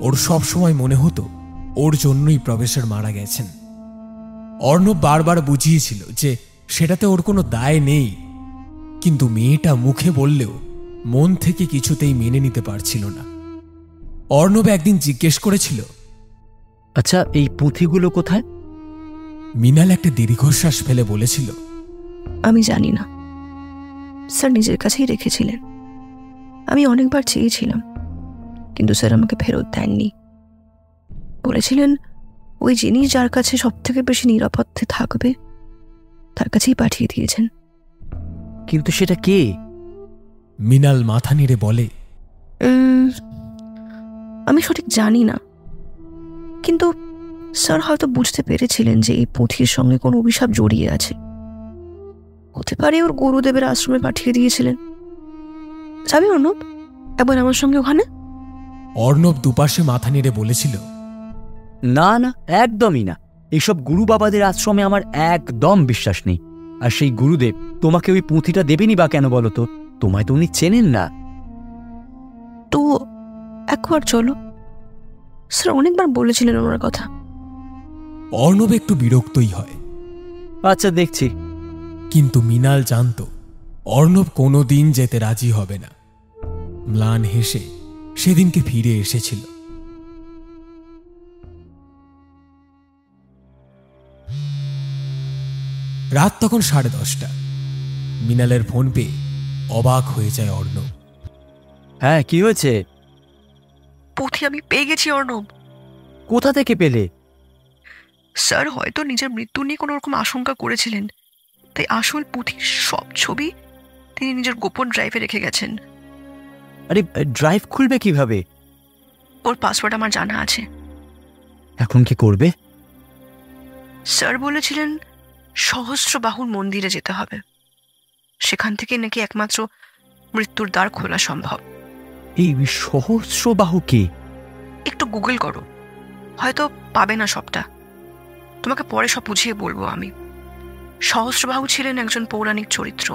ওর সব সময় মনে হতো ওর জন্যই প্রফেসর মারা গেছেন। অর্ণব বারবার বুঝিয়েছিল যে সেটাতে ওর কোনো দায় নেই, কিন্তু মেয়েটা মুখে বললেও মন থেকে কিছুতেই মেনে নিতে পারছিল না। অর্ণব একদিন জিজ্ঞেস করেছিল, আচ্ছা এই পুঁথিগুলো কোথায়? মৃণাল একটা দীর্ঘশ্বাস ফেলে বলেছিল, আমি জানি না, স্যার নিজের কাছেই রেখেছিলেন। আমি অনেকবার চেয়েছিলাম, কিন্তু স্যার আমাকে ফেরত দেননি। বলেছিলেন ওই জিনিস যার কাছে সব থেকে বেশি নিরাপদে থাকবে তার কাছেই পাঠিয়ে দিয়েছেন। কিন্তু সেটা কে? মৃণাল মাথা নেড়ে বলে, আমি সঠিক জানি না, কিন্তু স্যার হয়তো বুঝতে পেরেছিলেন যে এই পুঁথির সঙ্গে কোনো অভিশাপ জড়িয়ে আছে। হতে পারে ওর গুরুদেবের আশ্রমে পাঠিয়ে দিয়েছিলেন। যাবি অর্ণব একবার আমার সঙ্গে ওখানে? অর্ণব দুপাশে মাথা নেড়ে বলেছিল, না না, একদমই না। এইসব গুরু বাবাদের আশ্রমে আমার একদম বিশ্বাস নেই। আর সেই গুরুদেব তোমাকে ওই পুঁথিটা দেবেনি বা কেন বলো তো? তোমায় তো উনি চেনেন না। তো একবার চলো, স্যার অনেকবার বলেছিলেন ওনার কথা। অর্ণব একটু বিরক্তই হয়। আচ্ছা দেখছি। কিন্তু মৃণাল জানত অর্ণব কোনোদিন যেতে রাজি হবে না। ম্লান হেসে সেদিনকে ফিরে এসেছিল। রাত তখন 10:30। মৃণালের ফোন পেয়ে অবাক হয়ে যায় অর্ণব। হ্যাঁ, কি হয়েছে? পুঁথি আমি পেয়ে গেছি অর্ণব। কোথা থেকে পেলে? স্যার হয়তো নিজের মৃত্যু নিয়ে কোনো রকম আশঙ্কা করেছিলেন, তাই আসল পুঁথির সব ছবি তিনি নিজের গোপন ড্রাইভে রেখে গেছেন। আরে ড্রাইভ খুলবে কিভাবে? ওর পাসওয়ার্ড আমার জানা আছে। এখন কি করবে? স্যার বলেছিলেন সহস্রবাহুর মন্দিরে যেতে হবে। সেখান থেকে নাকি একমাত্র মৃত্যুর দ্বার খোলা সম্ভব। এই সহস্রবাহু কি? একটু গুগল করো, হয়তো পাবে না সবটা। তোমাকে পরে সব বুঝিয়ে বলবো আমি। সহস্রবাহু ছিলেন একজন পৌরাণিক চরিত্র।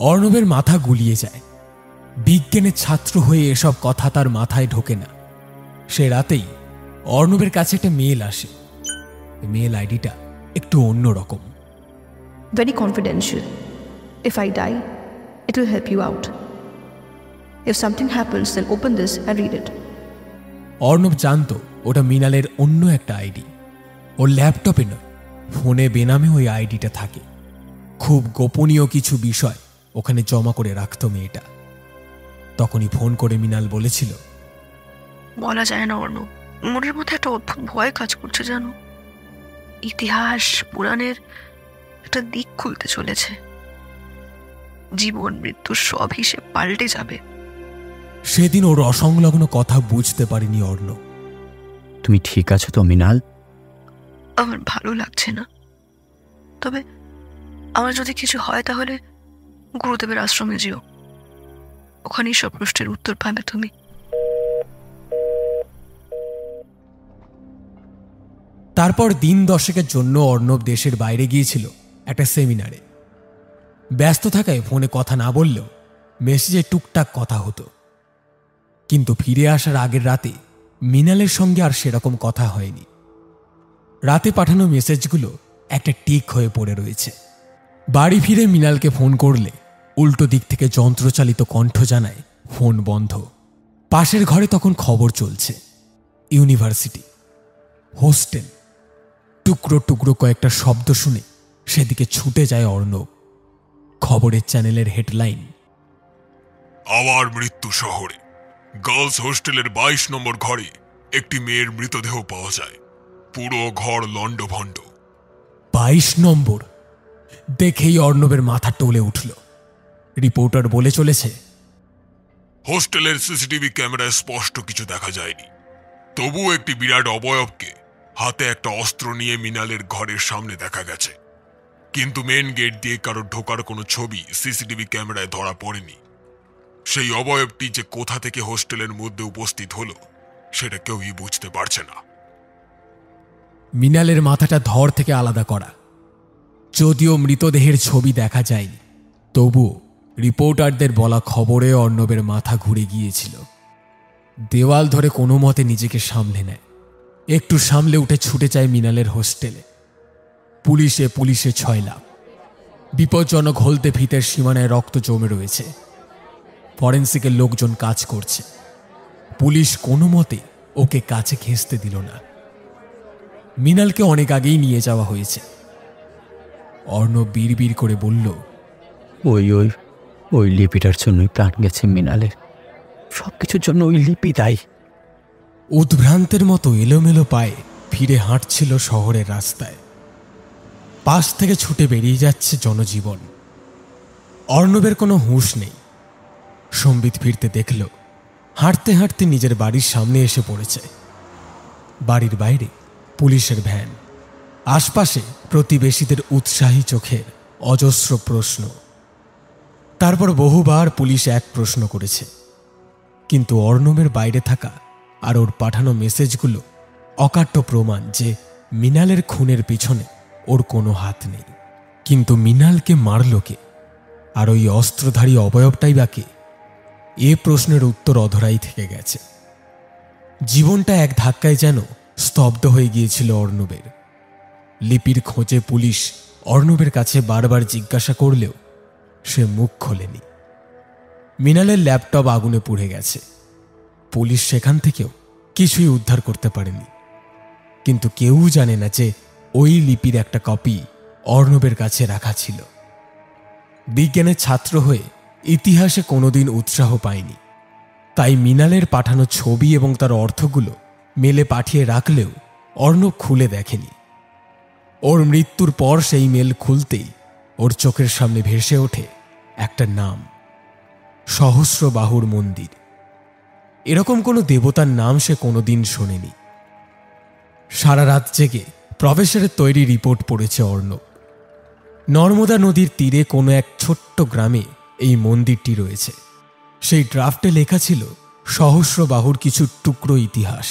অর্ণবের মাথা গুলিয়ে যায়। বিজ্ঞানের ছাত্র হয়ে এসব কথা তার মাথায় ঢোকে না। সে রাতেই অর্ণবের কাছে একটা মেল আসে। মেল আইডিটা একটু অন্যরকম। Very confidential. If I die it will help you out. If something happens, then open this and read it. Arnab জানতো ওটা মৃণালের অন্য একটা আইডি। ওর ল্যাপটপে নয়, ফোনে বেনামে ওই আইডিটা থাকে। খুব গোপনীয় কিছু বিষয় ওখানে জমা করে রাখত মেয়েটা। তখনই ফোন করে মৃণাল বলেছিল, বলা যায় না অর্ণব, মনের মধ্যে একটা অদ্ভুত ভয় কাজ করছে জানো। ইতিহাস পুরাণের একটা দিক খুলতে চলেছে, জীবন মৃত্যুর সব হিসেব পাল্টে যাবে। সেদিন ওর অসংলগ্ন কথা বুঝতে পারিনি অর্ণব। তুমি ঠিক আছো তো মৃণাল? আমার ভালো লাগছে না, তবে আমার যদি কিছু হয় তাহলে গুরুদেবের আশ্রমে যেও, ওখানেই সব প্রশ্নের উত্তর পাবে তুমি। তারপর দিন 10 জন্য অর্ণব দেশের বাইরে গিয়েছিল একটা সেমিনারে। ব্যস্ত থাকায় ফোনে কথা না বললেও মেসেজে টুকটাক কথা হতো। কিন্তু ফিরে আসার আগের রাতে মৃণালের সঙ্গে আর সেরকম কথা হয়নি। রাতে পাঠানো মেসেজগুলো একটা টিক হয়ে পড়ে রয়েছে। বাড়ি ফিরে মৃণালকে ফোন করলে উল্টো দিক থেকে যন্ত্রচালিত কণ্ঠ জানায় ফোন বন্ধ। পাশের ঘরে তখন খবর চলছে। ইউনিভার্সিটি, হোস্টেল, টুকরো টুকরো কয়েকটা শব্দ শুনে সেদিকে ছুটে যায় অর্ণব। খবরের চ্যানেলের হেডলাইন, আবার মৃত্যু শহরে, গার্লস হোস্টেলের 22 নম্বর ঘরে একটি মেয়ের মৃতদেহ পাওয়া যায়, পুরো ঘর লণ্ডভণ্ড। 22 নম্বর দেখেই অর্ণবের মাথা টলে উঠল। রিপোর্টার বলে চলেছে, হোস্টেলের সিসিটিভি ক্যামেরায় স্পষ্ট কিছু দেখা যায়নি, তবুও একটি বিরাট অবয়বকে হাতে একটা অস্ত্র নিয়ে মৃণালের ঘরের সামনে দেখা গেছে। কিন্তু মেন গেট দিয়ে কারোর ঢোকার কোনো ছবি সিসিটিভি ক্যামেরায় ধরা পড়েনি। সেই অবয়বটি যে কোথা থেকে হোস্টেলের মধ্যে উপস্থিত হলো সেটা কেউই বুঝতে পারছে না। মৃণালের মাথাটা ধর থেকে আলাদা করা। যদিও মৃতদেহের ছবি দেখা যায়নি, তবুও রিপোর্টারদের বলা খবরে অর্ণবের মাথা ঘুরে গিয়েছিল। দেওয়াল ধরে কোনো মতে নিজেকে সামলে নেয়। একটু সামলে উঠে ছুটে যায় মৃণালের হোস্টেলে। পুলিশে 6 লাখ। বিপজ্জনক হলতে ভিতের সীমানায় রক্ত জমে রয়েছে। ফরেন্সিকের লোকজন কাজ করছে। পুলিশ কোনো মতে ওকে কাছে ঘেঁষতে দিল না। মৃণালকে অনেক আগেই নিয়ে যাওয়া হয়েছে। অর্ণব বিড়বিড় করে বলল, ওই লিপিটার জন্যই প্রাণ গেছে মৃণালের। সবকিছুর জন্য ওই লিপি দায়ী। উদ্ভ্রান্তের মতো এলোমেলো পায়ে ফিরে হাঁটছিল শহরের রাস্তায়। পাশ থেকে ছুটে বেরিয়ে যাচ্ছে জনজীবন। অর্ণবের কোনো হুঁশ নেই। সম্বিত ফিরতে দেখল হাঁটতে হাঁটতে নিজের বাড়ির সামনে এসে পড়েছে। বাড়ির বাইরে পুলিশের ভ্যান, আশপাশে প্রতিবেশীদের উৎসাহী চোখের অজস্র প্রশ্ন। তারপর বহুবার পুলিশ এক প্রশ্ন করেছে, কিন্তু অর্ণবের বাইরে থাকা আর ওর পাঠানো মেসেজগুলো অকাট্য প্রমাণ যে মৃণালের খুনের পিছনে ওর কোনো হাত নেই। কিন্তু মৃণালকে মারল কে, আর ওই অস্ত্রধারী অবয়বটাই বা কে? এ প্রশ্নের উত্তর অধরাই থেকে গেছে। জীবনটা এক ধাক্কায় যেন স্তব্ধ হয়ে গিয়েছিল অর্ণবের। লিপির খোঁজে পুলিশ অর্ণবের কাছে বারবার জিজ্ঞাসা করলেও সে মুখ খোলেনি। মৃণালের ল্যাপটপ আগুনে পুড়ে গেছে। পুলিশ সেখান থেকেও কিছুই উদ্ধার করতে পারেনি। কিন্তু কেউ জানে না যে ওই লিপির একটা কপি অর্ণবের কাছে রাখা ছিল। বিজ্ঞানের ছাত্র হয়ে ইতিহাসে কোনোদিন উৎসাহ পায়নি, তাই মৃণালের পাঠানো ছবি এবং তার অর্থগুলো মেলে পাঠিয়ে রাখলেও অর্ণব খুলে দেখেনি। ওর মৃত্যুর পর সেই মেল খুলতেই ওর চোখের সামনে ভেসে ওঠে একটা নাম, সহস্রবাহুর মন্দির। এরকম কোনো দেবতার নাম সে কোনোদিন শোনেনি। সারা রাত জেগে প্রফেসরের তৈরি রিপোর্ট পড়েছে অর্ণব। নর্মদা নদীর তীরে কোনো এক ছোট্ট গ্রামে এই মন্দিরটি রয়েছে। সেই ড্রাফটে লেখা ছিল সহস্রবাহুর কিছু টুকরো ইতিহাস।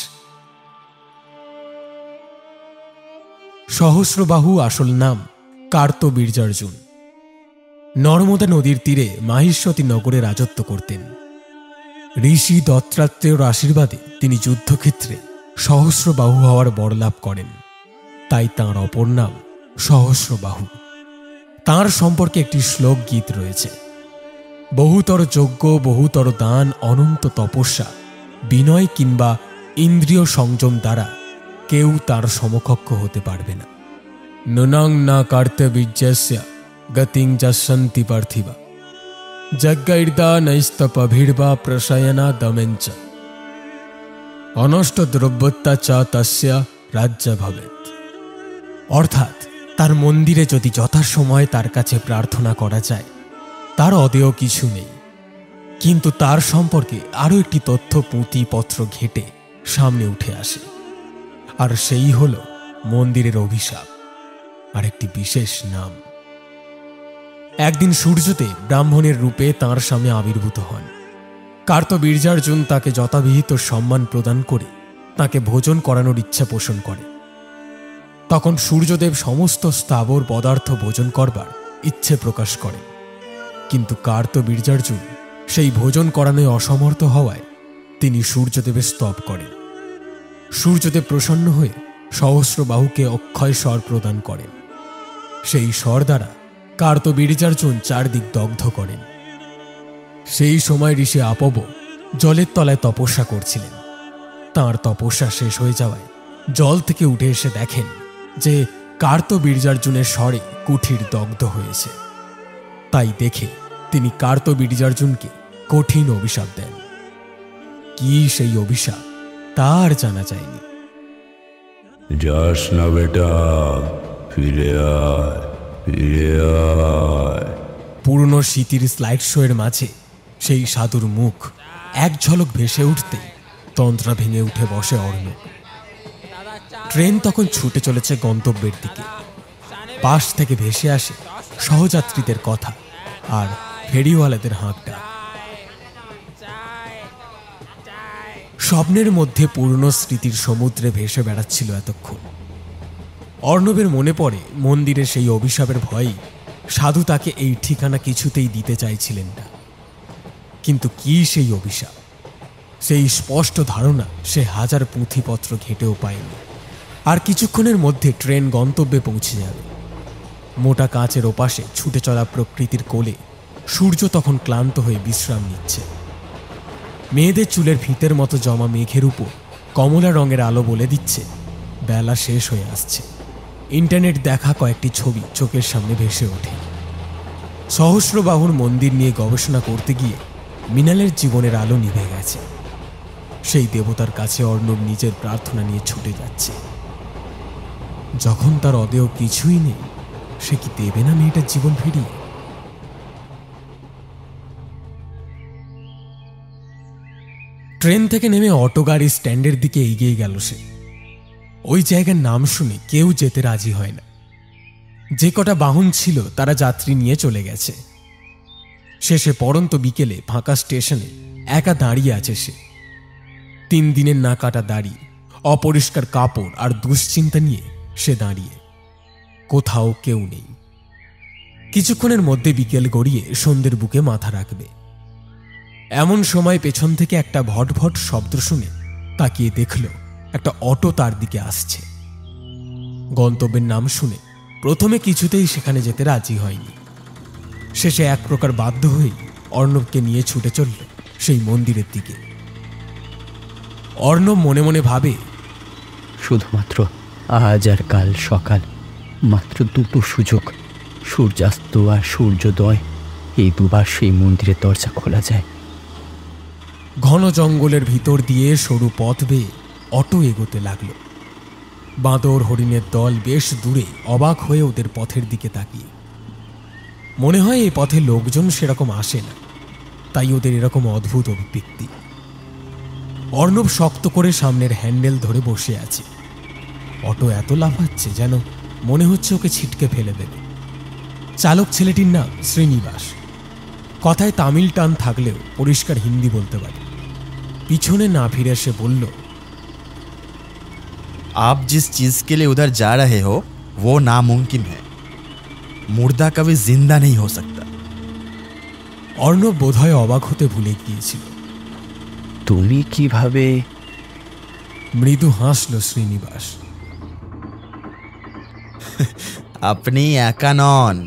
সহস্রবাহু আসল নাম কার্তবীর্যার্জুন। নর্মদা নদীর তীরে মাহিষ্মতি নগরে রাজত্ব করতেন। ঋষি দত্তাত্রেয়র আশীর্বাদে তিনি যুদ্ধক্ষেত্রে সহস্রবাহু হওয়ার বরলাভ করেন, তাই তাঁর অপর নাম সহস্রবাহু। তাঁর সম্পর্কে একটি শ্লোক গীত রয়েছে, বহুতর যজ্ঞ, বহুতর দান, অনন্ত তপস্যা, বিনয় কিংবা ইন্দ্রিয় সংযম দ্বারা কেউ তার সমকক্ষ হতে পারবে না। নুনাং না কার্তবীর্যস্য গতিং যশন্তি পার্থিবা যজ্ঞৈর্দা নৈস্তপভির্বা প্রশয়না দমেঞ্চ অনষ্ট দ্রব্যত্তা চ তস্য রাজ্য ভবেৎ। অর্থাৎ তার মন্দিরে যদি যথাসময়ে তার কাছে প্রার্থনা করা যায়, তার অদেয় কিছু নেই। কিন্তু তার সম্পর্কে আরও একটি তথ্য পুঁথিপত্র ঘেঁটে সামনে উঠে আসে, আর সেই হল মন্দিরের অভিশাপ আর একটি বিশেষ নাম। একদিন সূর্যদেব ব্রাহ্মণের রূপে তাঁর সামনে আবির্ভূত হন। কার্তবীর্যার্জুন তাকে যথাবিহিত সম্মান প্রদান করে তাকে ভোজন করানোর ইচ্ছা পোষণ করে। তখন সূর্যদেব সমস্ত স্থাবর পদার্থ ভোজন করবার ইচ্ছে প্রকাশ করেন, কিন্তু কার্তবীর্যার্জুন সেই ভোজন করানোয় অসমর্থ হওয়ায় তিনি সূর্যদেবের স্তব করেন। সূর্যদেব প্রসন্ন হয়ে সহস্রবাহুকে অক্ষয় স্বর প্রদান করেন। সেই স্বর দ্বারা কার্তবীর্যার্জুন চারদিক দগ্ধ করেন। সেই সময় ঋষি আপব জলের তলায় তপস্যা করছিলেন। তাঁর তপস্যা শেষ হয়ে যাওয়ায় জল থেকে উঠে এসে দেখেন যে কার্তবীর্যার্জুনের স্বরে কুঠির দগ্ধ হয়েছে। তাই দেখে তিনি কার্তবীর্যার্জুনকে কঠিন অভিশাপ দেন। কি সেই অভিশাপ তার জানা যায়নি। যাস না বেটা, ফিরে আয়, ফিরে আয়। পুরনো স্মৃতির স্লাইড শোয়ের মাঝে সেই সাধুর মুখ এক ঝলক ভেসে উঠতে তন্ত্রা ভেঙে উঠে বসে অর্ণব। ট্রেন তখন ছুটে চলেছে গন্তব্যের দিকে। পাশ থেকে ভেসে আসে সহযাত্রীদের কথা আর ফেরিওয়ালাদের হাঁকটা। স্বপ্নের মধ্যে পুরনো স্মৃতির সমুদ্রে ভেসে বেড়াচ্ছিল এতক্ষণ। অর্ণবের মনে পড়ে মন্দিরে সেই অভিশাপের ভয়েই সাধু তাকে এই ঠিকানা কিছুতেই দিতে চাইছিলেন না। কিন্তু কি সেই অভিশাপ, সেই স্পষ্ট ধারণা সে হাজার পুঁথিপত্র ঘেঁটেও পায়নি। আর কিছুক্ষণের মধ্যে ট্রেন গন্তব্যে পৌঁছে যাবে। মোটা কাঁচের ওপাশে ছুটে চলা প্রকৃতির কোলে সূর্য তখন ক্লান্ত হয়ে বিশ্রাম নিচ্ছে। মেয়েদের চুলের ফিতের মতো জমা মেঘের উপর কমলা রঙের আলো বলে দিচ্ছে বেলা শেষ হয়ে আসছে। ইন্টারনেট দেখা কয়েকটি ছবি চোখের সামনে ভেসে ওঠে। সহস্রবাহুর মন্দির নিয়ে গবেষণা করতে গিয়ে মৃণালের জীবনের আলো নিভে গেছে। সেই দেবতার কাছে অর্ণব নিজের প্রার্থনা নিয়ে ছুটে যাচ্ছে। যখন তার অদেয় কিছুই নেই, সে কি দেবে না মেয়েটার জীবন ফিরিয়ে? ট্রেন থেকে নেমে অটো গাড়ি স্ট্যান্ডের দিকে এগিয়ে গেল সে। ওই জায়গার নাম শুনে কেউ যেতে রাজি হয় না। যে কটা বাহন ছিল তারা যাত্রী নিয়ে চলে গেছে। শেষে পড়ন্ত বিকেলে ফাঁকা স্টেশনে একা দাঁড়িয়ে আছে সে। 3 দিনের না কাটা দাড়ি, অপরিষ্কার কাপড় আর দুশ্চিন্তা নিয়ে সে দাঁড়িয়ে। কোথাও কেউ নেই। কিছুক্ষণের মধ্যে বিকেল গড়িয়ে সন্ধ্যের বুকে মাথা রাখবে। এমন সময় পেছন থেকে একটা ভটভট শব্দ শুনে তাকিয়ে দেখল একটা অটো তার দিকে আসছে। গন্তব্যের নাম শুনে প্রথমে কিছুতেই সেখানে যেতে রাজি হয়নি। শেষে এক প্রকার বাধ্য হয়ে অর্ণবকে নিয়ে ছুটে চলল সেই মন্দিরের দিকে। অর্ণব মনে মনে ভাবে, শুধুমাত্র আজ আর কাল সকাল, মাত্র 2টো সুযোগ, সূর্যাস্ত আর সূর্যোদয়, এই দুবার সেই মন্দিরের দরজা খোলা যায়। ঘন জঙ্গলের ভিতর দিয়ে সরু পথ বেয়ে অটো এগোতে লাগলো। বাঁদর হরিণের দল বেশ দূরে অবাক হয়ে ওদের পথের দিকে তাকিয়ে। মনে হয় এই পথে লোকজন সেরকম আসে না, তাই ওদের এরকম অদ্ভুত অভিব্যক্তি। অর্ণব শক্ত করে সামনের হ্যান্ডেল ধরে বসে আছে। অটো এত লাফাচ্ছে যেন মনে হচ্ছে ওকে ছিটকে ফেলে দেবে। চালক ছেলেটির নাম শ্রীনিবাস। কথায় তামিল টান থাকলেও পরিষ্কার হিন্দি বলতে পারে। পিছনে না ফিরে সে বলল, आप जिस चीज के लिए उधर जा रहे हो वो नामुमकिन है। मुर्दा कभी जिंदा नहीं हो सकता। অর্ণব বোধহয় অবাক হতে ভুলে গিয়েছিল। তুমি কিভাবে? মৃদু হাসল শ্রীনিবাস। আপনি একা নন,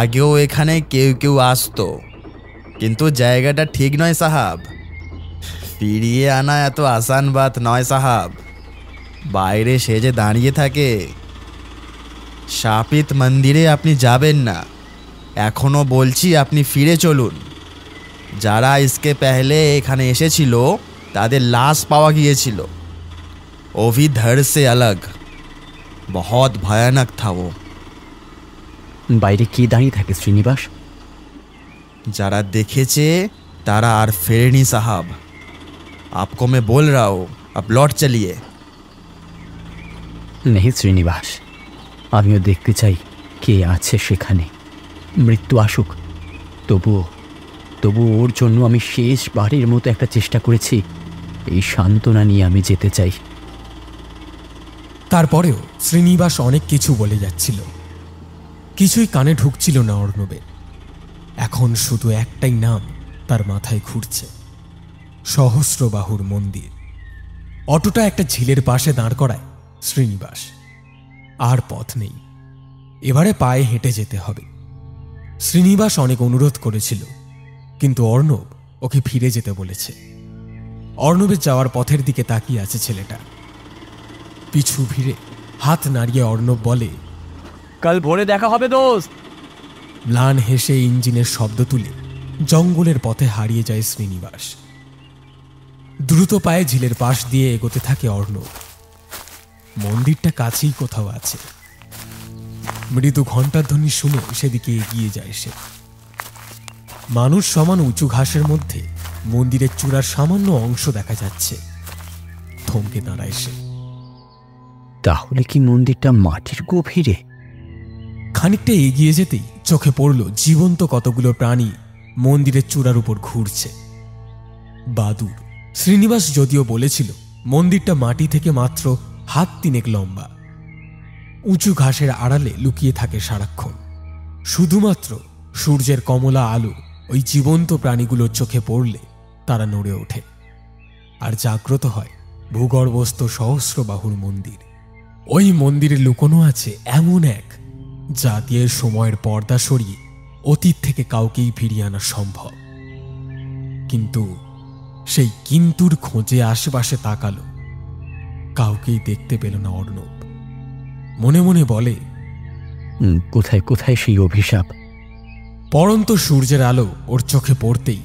আগেও এখানে কেউ কেউ আসতো। কিন্তু জায়গাটা ঠিক নয় সাহাব। ফিরিয়ে আনা এত আসান বাত নয় সাহাব। বাইরে সে যে দাঁড়িয়ে থাকে। শাপিত মন্দিরে আপনি যাবেন না। এখনো বলছি আপনি ফিরে চলুন। যারা ইসকে পেহলে এখানে এসেছিল তাদের লাশ পাওয়া গিয়েছিল। ও ভি ধড় সে আলগ। বহুত ভয়ানক থা ও। বাইরে কি দাঁড়িয়ে থাকে শ্রীনিবাস? যারা দেখেছে তারা আর ফেরেনি সাহাব। आपको मैं बोल रहा हूं, अब लौट चलिए। নেই শ্রীনিবাস, আমিও দেখতে চাই কে আছে সেখানে। মৃত্যু আসুক, তবুও ওর জন্য আমি শেষবারের মতো একটা চেষ্টা করেছি। এই সান্ত্বনা নিয়ে আমি যেতে চাই। তারপরেও শ্রীনিবাস অনেক কিছু বলে যাচ্ছিল, কিছুই কানে ঢুকছিল না অর্ণবের। এখন শুধু একটাই নাম তার মাথায় ঘুরছে, সহস্রবাহুর মন্দির। অটোটা একটা ঝিলের পাশে দাঁড় করায় শ্রীনিবাস। আর পথ নেই, এবারে পায়ে হেঁটে যেতে হবে। শ্রীনিবাস অনেক অনুরোধ করেছিল, কিন্তু অর্ণব ওকে ফিরে যেতে বলেছে। অর্ণবের যাওয়ার পথের দিকে তাকিয়ে আছে ছেলেটা। পিছু ফিরে হাত নাড়িয়ে অর্ণব বলে, কাল ভোরে দেখা হবে দোস্ত। ম্লান হেসে ইঞ্জিনের শব্দ তুলে জঙ্গলের পথে হারিয়ে যায় শ্রীনিবাস। দ্রুত পায়ে ঝিলের পাশ দিয়ে এগোতে থাকে অর্ণব। মন্দিরটা কাছেই কোথাও আছে। মৃদু ঘণ্টার ধ্বনি শুনে সেদিকে এগিয়ে যায় সে। মানুষ সমান উঁচু ঘাসের মধ্যে মন্দিরের চূড়ার সামান্য অংশ দেখা যাচ্ছে। থমকে দাঁড়ায় সে। তাহলে কি মন্দিরটা মাটির গভীরে? খানিকটা এগিয়ে যেতেই চোখে পড়ল জীবন্ত কতগুলো প্রাণী মন্দিরের চূড়ার উপর ঘুরছে। বাদুর। শ্রীনিবাস যদিও বলেছিল মন্দিরটা মাটি থেকে মাত্র হাত তিনেক লম্বা। উঁচু ঘাসের আড়ালে লুকিয়ে থাকে সারাক্ষণ। শুধুমাত্র সূর্যের কমলা আলো ওই জীবন্ত প্রাণীগুলোর চোখে পড়লে তারা নড়ে ওঠে, আর জাগ্রত হয় ভূগর্ভস্থ সহস্রবাহুর মন্দির। ওই মন্দিরে লুকোনো আছে এমন এক যা দিয়ে সময়ের পর্দা সরিয়ে অতীত থেকে কাউকেই ফিরিয়ে আনা সম্ভব। কিন্তু সেই কিন্তুর খোঁজে আশেপাশে তাকালো, কাউকেই দেখতে পেল না অর্ণব। মনে মনে বলে, কোথায় কোথায় সেই অভিশাপ? পরন্ত সূর্যের আলো ওর চোখে পড়তেই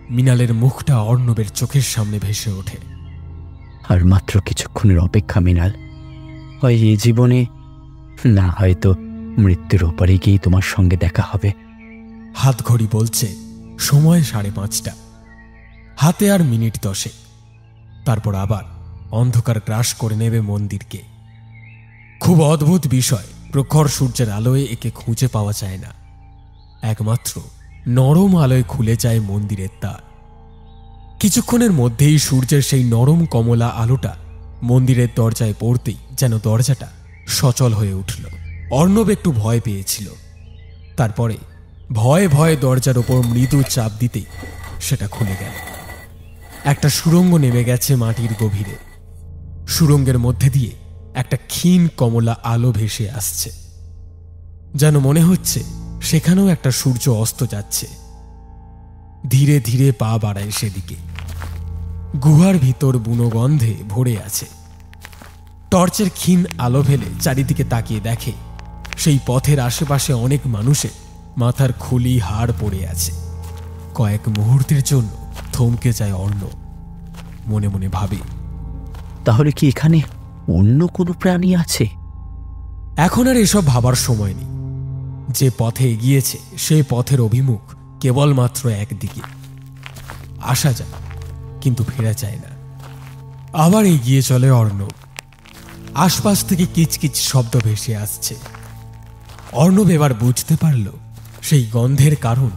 মৃণালের মুখটা অর্ণবের চোখের সামনে ভেসে ওঠে। আর মাত্র কিছুক্ষণের অপেক্ষা মৃণাল। হয় এই জীবনে, না হয়তো মৃত্যুর ওপারে গিয়ে তোমার সঙ্গে দেখা হবে। হাত ঘড়ি বলছে সময় 5:30। হাতে আর মিনিট 10। তারপর আবার অন্ধকার গ্রাস করে নেবে মন্দিরকে। খুব অদ্ভুত বিষয়, প্রখর সূর্যের আলোয় একে খুঁজে পাওয়া যায় না। একমাত্র নরম আলোয় খুলে যায় মন্দিরের দ্বার। কিছুক্ষণের মধ্যেই সূর্যের সেই নরম কমলা আলোটা মন্দিরের দরজায় পড়তেই যেন দরজাটা সচল হয়ে উঠল। অর্ণব একটু ভয় পেয়েছিল। তারপরে ভয়ে ভয়ে দরজার ওপর মৃদু চাপ দিতেই সেটা খুলে গেল। একটা সুড়ঙ্গ নেমে গেছে মাটির গভীরে। সুড়ঙ্গের মধ্যে দিয়ে একটা ক্ষীণ কমলা আলো ভেসে আসছে, যেন মনে হচ্ছে সেখানেও একটা সূর্য অস্ত যাচ্ছে। ধীরে ধীরে পা বাড়ায় সেদিকে। গুহার ভিতর বুনো গন্ধে ভরে আছে। টর্চের ক্ষীণ আলো ফেলে চারিদিকে তাকিয়ে দেখে সেই পথের আশেপাশে অনেক মানুষের মাথার খুলি হাড় পড়ে আছে। কয়েক মুহূর্তের জন্য থমকে যায় অর্ণব। মনে মনে ভাবে, তাহলে কি এখানে অন্য কোনো প্রাণী আছে? এখন আর এসব ভাবার সময় নেই। যে পথে এগিয়েছে সেই পথের অভিমুখ কেবলমাত্র একদিকে। আসা যায়, কিন্তু ফেরা যায় না। আবার এগিয়ে চলে অর্ণব। আশপাশ থেকে কিচকিচ শব্দ ভেসে আসছে। অর্ণব এবার বুঝতে পারল সেই গন্ধের কারণ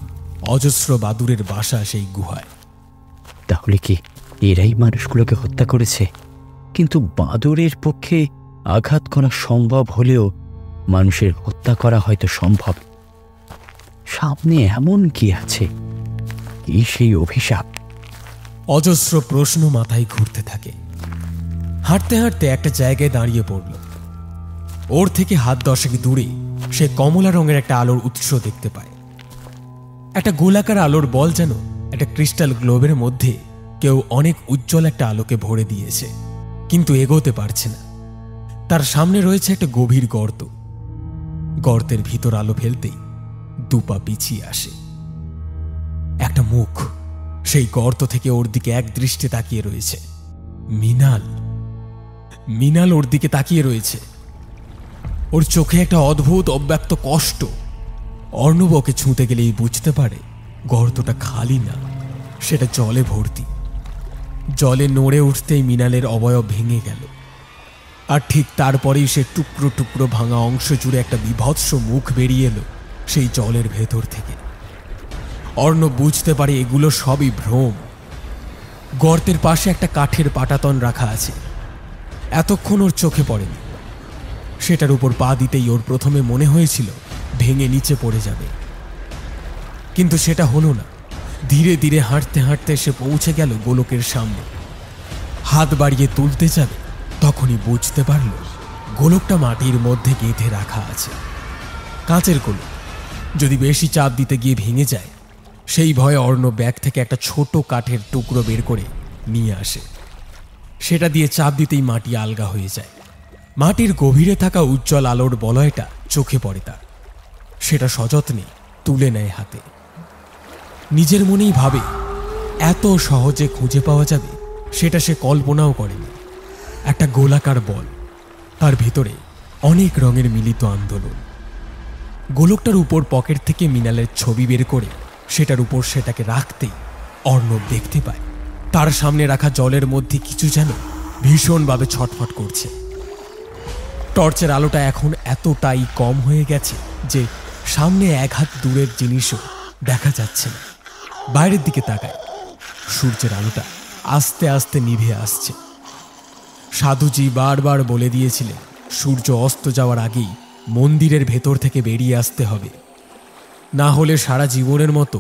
অজস্র বাদুরের বাসা সেই গুহায়। তাহলে কি এরাই মানুষগুলোকে হত্যা করেছে? কিন্তু বাদুরের পক্ষে আঘাত করা সম্ভব হলেও মানুষের হত্যা করা হয়তো সম্ভব। সামনে এমন কি আছে? কি সেই অভিশাপ? অজস্র প্রশ্ন মাথায় ঘুরতে থাকে। হাঁটতে হাঁটতে একটা জায়গায় দাঁড়িয়ে পড়ল। ওর থেকে হাত 10 দূরে সে কমলা রঙের একটা আলোর উৎস দেখতে পায়। একটা গোলাকার আলোর বল যেন একটা ক্রিস্টাল গ্লোবের মধ্যে কেউ অনেক উজ্জ্বল একটা আলোকে ভরে দিয়েছে, কিন্তু এগোতে পারছে না। তার সামনে রয়েছে একটা গভীর গর্ত। গর্তের ভিতর আলো ফেলতেই দুপা পিছিয়ে আসে। একটা মুখ সেই গর্ত থেকে ওর দিকে এক দৃষ্টে তাকিয়ে রয়েছে। মিনাল ওর দিকে তাকিয়ে রয়েছে। ওর চোখে একটা অদ্ভুত অব্যক্ত কষ্ট। অর্ণব ওকে ছুঁতে গেলেই বুঝতে পারে গর্তটা খালি না, সেটা জলে ভর্তি। জলে নড়ে উঠতেই মিনালের অবয়ব ভেঙে গেল, আর ঠিক তারপরেই সে টুকরো টুকরো ভাঙা অংশ জুড়ে একটা বিভৎস মুখ বেরিয়ে এলো সেই জলের ভেতর থেকে। অর্ণব বুঝতে পারে এগুলো সবই ভ্রম। গর্তের পাশে একটা কাঠের পাটাতন রাখা আছে। এতক্ষণ ওর চোখে পড়েনি। সেটার উপর পা দিতেই ওর প্রথমে মনে হয়েছিল ভেঙে নিচে পড়ে যাবে, কিন্তু সেটা হলো না। ধীরে ধীরে হাঁটতে হাঁটতে সে পৌঁছে গেল গোলকের সামনে। হাত বাড়িয়ে তুলতে যাবে, তখনই বুঝতে পারল গোলকটা মাটির মধ্যে গেঁথে রাখা আছে। কাঁচের গোলক, যদি বেশি চাপ দিতে গিয়ে ভেঙে যায় সেই ভয়ে অর্ণব ব্যাগ থেকে একটা ছোট কাঠের টুকরো বের করে নিয়ে আসে। সেটা দিয়ে চাপ দিতেই মাটি আলগা হয়ে যায়। মাটির গভীরে থাকা উজ্জ্বল আলোর বলয়টা চোখে পড়ে তার। সেটা সযত্নে তুলে নেয় হাতে। নিজের মনেই ভাবে এত সহজে খুঁজে পাওয়া যাবে সেটা সে কল্পনাও করেনি। একটা গোলাকার বল, তার ভিতরে অনেক রঙের মিলিত আন্দোলন। গোলকটার উপর পকেট থেকে মিনালের ছবি বের করে সেটার উপর সেটাকে রাখতেই অর্ণব দেখতে পায় তার সামনে রাখা জলের মধ্যে কিছু যেন ভীষণভাবে ছটফট করছে। টর্চের আলোটা এখন এতটাই কম হয়ে গেছে যে সামনে এক হাত দূরের জিনিসও দেখা যাচ্ছে না। বাইরের দিকে তাকায়, সূর্যের আলোটা আস্তে আস্তে নিভে আসছে। সাধুজি বারবার বলে দিয়েছিলেন সূর্য অস্ত যাওয়ার আগেই মন্দিরের ভেতর থেকে বেরিয়ে আসতে হবে, না হলে সারা জীবনের মতো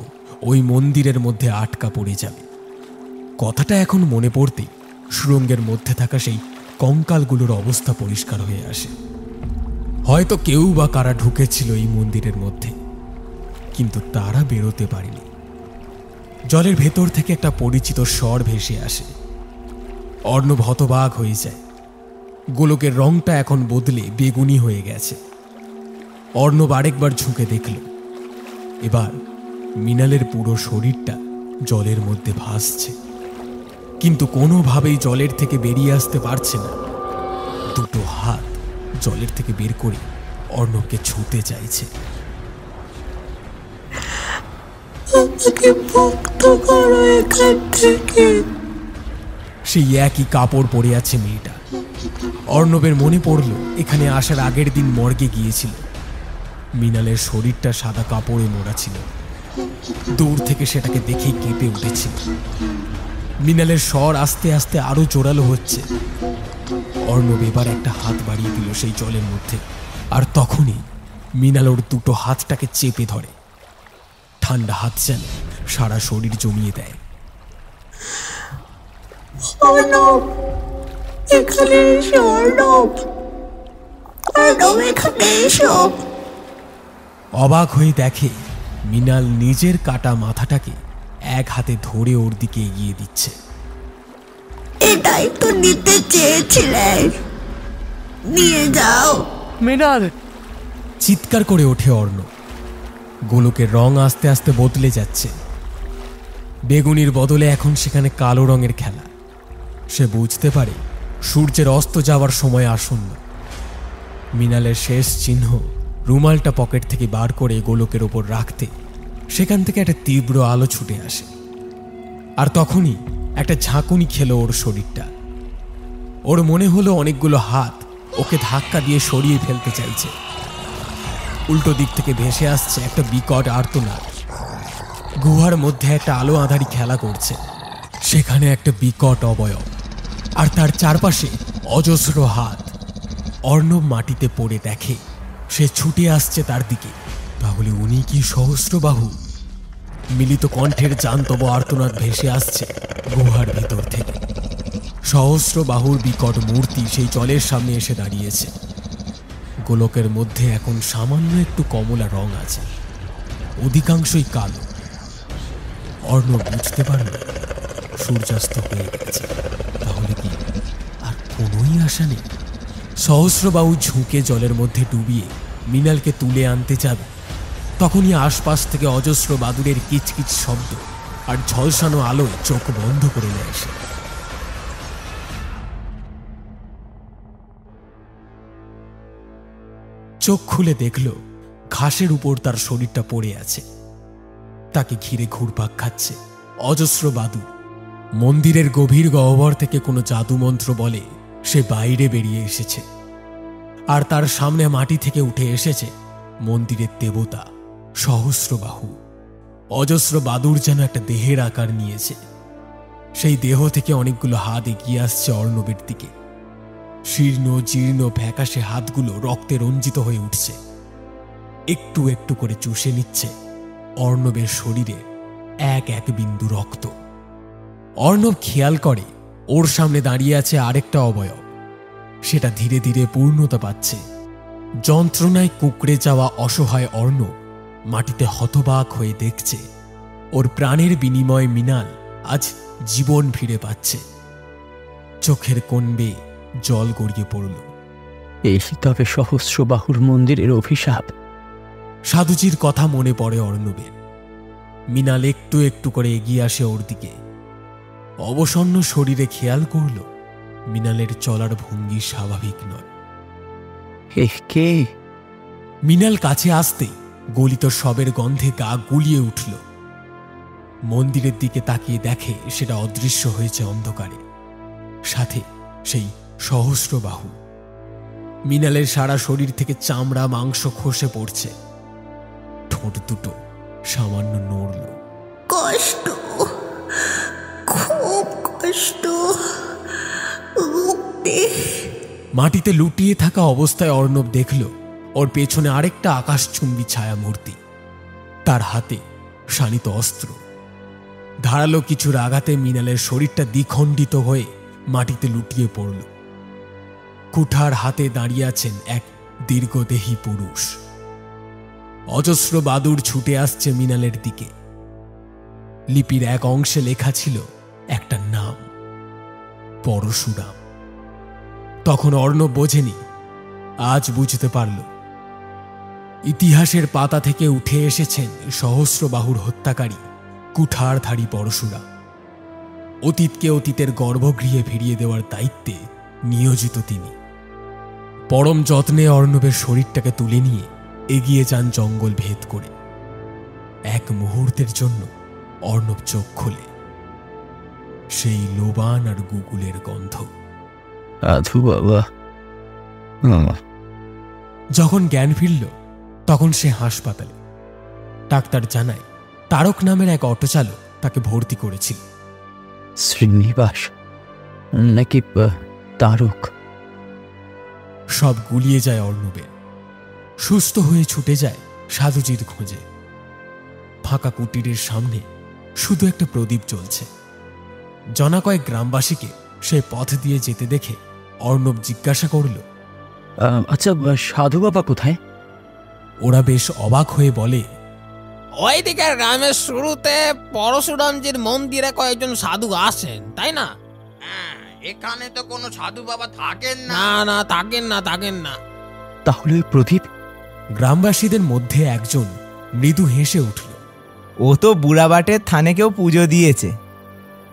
ওই মন্দিরের মধ্যে আটকা পড়ে যাবে। কথাটা এখন মনে পড়তেই সুড়ঙ্গের মধ্যে থাকা সেই কঙ্কালগুলোর অবস্থা পরিষ্কার হয়ে আসে। হয়তো কেউ বা কারা ঢুকেছিল এই মন্দিরের মধ্যে, কিন্তু তারা বেরোতে পারেনি। জলের ভেতর থেকে একটা পরিচিত স্বর ভেসে আসে। অর্ণব হতবাক হয়ে যায়। গোলকের রংটা এখন বদলে বেগুনি হয়ে গেছে। অর্ণব আরেকবার ঝুঁকে দেখল। এবার মিনালের পুরো শরীরটা জলের মধ্যে ভাসছে, কিন্তু কোনোভাবেই জলের থেকে বেরিয়ে আসতে পারছে না। দুটো হাত জলের থেকে বের করে অর্ণবকে ছুঁতে চাইছে। সেই একই কাপড় পরে আছে মেয়েটা। অর্ণবের মনে পড়ল এখানে আসার আগের দিন মর্গে গিয়েছিল। মিনালের শরীরটা সাদা কাপড়ে মোড়া ছিল। দূর থেকে সেটাকে দেখেই কেঁপে উঠেছিল। মিনালের স্বর আস্তে আস্তে আরো জোরালো হচ্ছে। অর্ণব এবার একটা হাত বাড়িয়ে দিল সেই জলের মধ্যে, আর তখনই মিনাল ওর দুটো হাতটাকে চেপে ধরে। ঠান্ডা হাত যেন সারা শরীর জমিয়ে দেয়। অবাক হয়ে দেখে মিনাল নিজের কাটা মাথাটাকে এক হাতে ধরে ওর দিকে এগিয়ে দিচ্ছে। এটাই তো নিতে চেয়েছিলেন, নিয়ে যাও। মৃণাল! চিৎকার করে ওঠে অর্ণব। গোলকের রং আস্তে আস্তে বদলে যাচ্ছে। বেগুনির বদলে এখন সেখানে কালো রঙের খেলা। সে বুঝতে পারে সূর্যের অস্ত যাওয়ার সময় আসন্ন। মিনালের শেষ চিহ্ন রুমালটা পকেট থেকে বার করে গোলকের ওপর রাখতে সেখান থেকে একটা তীব্র আলো ছুটে আসে, আর তখনই একটা ঝাঁকুনি খেলো ওর শরীরটা। ওর মনে হলো অনেকগুলো হাত ওকে ধাক্কা দিয়ে সরিয়ে ফেলতে চাইছে। উল্টো দিক থেকে ভেসে আসছে একটা বিকট আর্তনাদ। গুহার মধ্যে একটা আলো আঁধারি খেলা করছে। সেখানে একটা বিকট অবয়ব, আর তার চারপাশে অজস্র হাত। অর্ণব মাটিতে পড়ে দেখে সে ছুটে আসছে তার দিকে। তাহলে উনি কি সহস্রবাহু? মিলিত কণ্ঠের জান্তব আর্তনাদ ভেসে আসছে গুহার ভেতর থেকে। সহস্রবাহুর বিকট মূর্তি সেই জলের সামনে এসে দাঁড়িয়েছে। গোলকের মধ্যে এখন সামান্য একটু কমলা রং আছে, অধিকাংশই কালো। অর্ণব বুঝতে পারল সূর্যাস্ত হয়ে গেছে। তাহলে কি আর কোনোই আশা নেই? সহস্রবাহু ঝুঁকে জলের মধ্যে ডুবিয়ে মৃণালকে তুলে আনতে যাবে, তখনই আশপাশ থেকে অজস্র বাদুড়ের কিচকিচ শব্দ আর ঝলসানো আলোয় চোখ বন্ধ করে নেয় সে। চোখ খুলে দেখল ঘাসের উপর তার শরীরটা পড়ে আছে। তাকে ঘিরে ঘুরপাক খাচ্ছে অজস্র বাদুড়। মন্দিরের গভীর গহ্বর থেকে কোনো জাদুমন্ত্র বলে সে বাইরে বেরিয়ে এসেছে, আর তার সামনে মাটি থেকে উঠে এসেছে মন্দিরের দেবতা সহস্রবাহু। অজস্র বাদুড় যেন একটা দেহের আকার নিয়েছে। সেই দেহ থেকে অনেকগুলো হাত এগিয়ে আসছে অর্ণবের দিকে। শীর্ণ জীর্ণ ফ্যাকাশে হাতগুলো রক্তে রঞ্জিত হয়ে উঠছে, একটু একটু করে চুষে নিচ্ছে অর্ণবের শরীরে এক এক বিন্দু রক্ত। অর্ণব খেয়াল করে ওর সামনে দাঁড়িয়ে আছে আরেকটা অবয়ব। সেটা ধীরে ধীরে পূর্ণতা পাচ্ছে। যন্ত্রণায় কুঁকড়ে যাওয়া অসহায় অর্ণব মাটিতে হতবাক হয়ে দেখছে ওর প্রাণের বিনিময়ে মৃণাল আজ জীবন ফিরে পাচ্ছে। চোখের কোণ বেয়ে জল গড়িয়ে পড়ল। এই তবে সহস্রবাহুর মন্দিরের অভিশাপ। সাধুজির কথা মনে পড়ে অর্ণবের। মৃণাল একটু একটু করে এগিয়ে আসে ওর দিকে। অবসন্ন শরীরে খেয়াল করল মৃণালের চলার ভঙ্গি স্বাভাবিক নয়। কে? মৃণাল কাছে আসতেই গলিত শবের গন্ধে গা গুলিয়ে উঠল। মন্দিরের দিকে তাকিয়ে দেখে সেটা অদৃশ্য হয়েছে অন্ধকারে, সাথে সেই সহস্রবাহু। মৃণালের সারা শরীর থেকে চামড়া মাংস খসে পড়ছে। ঠোঁট দুটো সামান্য নড়ল। কষ্ট, খুব কষ্ট। মুক্তি। মাটিতে লুটিয়ে থাকা অবস্থায় অর্ণব দেখল ওর পেছনে আরেকটা আকাশচুম্বী ছায়া মূর্তি। তার হাতে শানিত অস্ত্র। ধারালো কিছুর আঘাতে মৃণালের শরীরটা দ্বিখণ্ডিত হয়ে মাটিতে লুটিয়ে পড়ল। কুঠার হাতে দাঁড়িয়ে আছেন এক দীর্ঘদেহী পুরুষ। অজস্র বাদুড় ছুটে আসছে মৃণালের দিকে। লিপির এক অংশে লেখা ছিল একটা নাম, পরশুরাম। তখন অর্ণব বোঝেনি, আজ বুঝতে পারল ইতিহাসের পাতা থেকে উঠে এসেছেন সহস্রবাহুর হত্যাকারী কুঠারধারী পরশুরাম। অতীতকে অতীতের গর্ভগৃহে ফিরিয়ে দেওয়ার দায়িত্বে নিয়োজিত তিনি। পরম যত্নে অর্ণবের শরীরটাকে তুলে নিয়ে এগিয়ে যান জঙ্গল ভেদ করে। এক মুহূর্তের জন্য অর্ণব চোখ খোলে। সেই লোবান আর গুগুলের গন্ধ। সাধু বাবা। যখন জ্ঞান ফিরল তখন সে হাসপাতালে। ডাক্তার জানায় তারক নামের এক অটো চালক তাকে ভর্তি করেছিল। শ্রীনিবাস নাকি তারক? সব গুলিয়ে যায় অর্ণবের। সুস্থ হয়ে ছুটে যায় সাধুজির খোঁজে। ফাঁকা কুটিরের সামনে শুধু একটা প্রদীপ জ্বলছে। জনা কয়েক গ্রামবাসীকে সে পথ দিয়ে যেতে দেখে অর্ণব জিজ্ঞাসা করল, আচ্ছা, সাধু বাবা কোথায়? ওরা বেশ অবাক হয়ে বলে, ওই দিকের গ্রামের শুরুতে পরশুরামজির মন্দিরে কয়েকজন সাধু আসেন, তাই না? এখানে তো কোনো সাধু বাবা থাকেন না। না না, থাকেন না। তাহলে ওই প্রদীপ? গ্রামবাসীদের মধ্যে একজন মৃদু হেসে উঠল। ও তো বুড়াবাটের থানে কেউ পুজো দিয়েছে।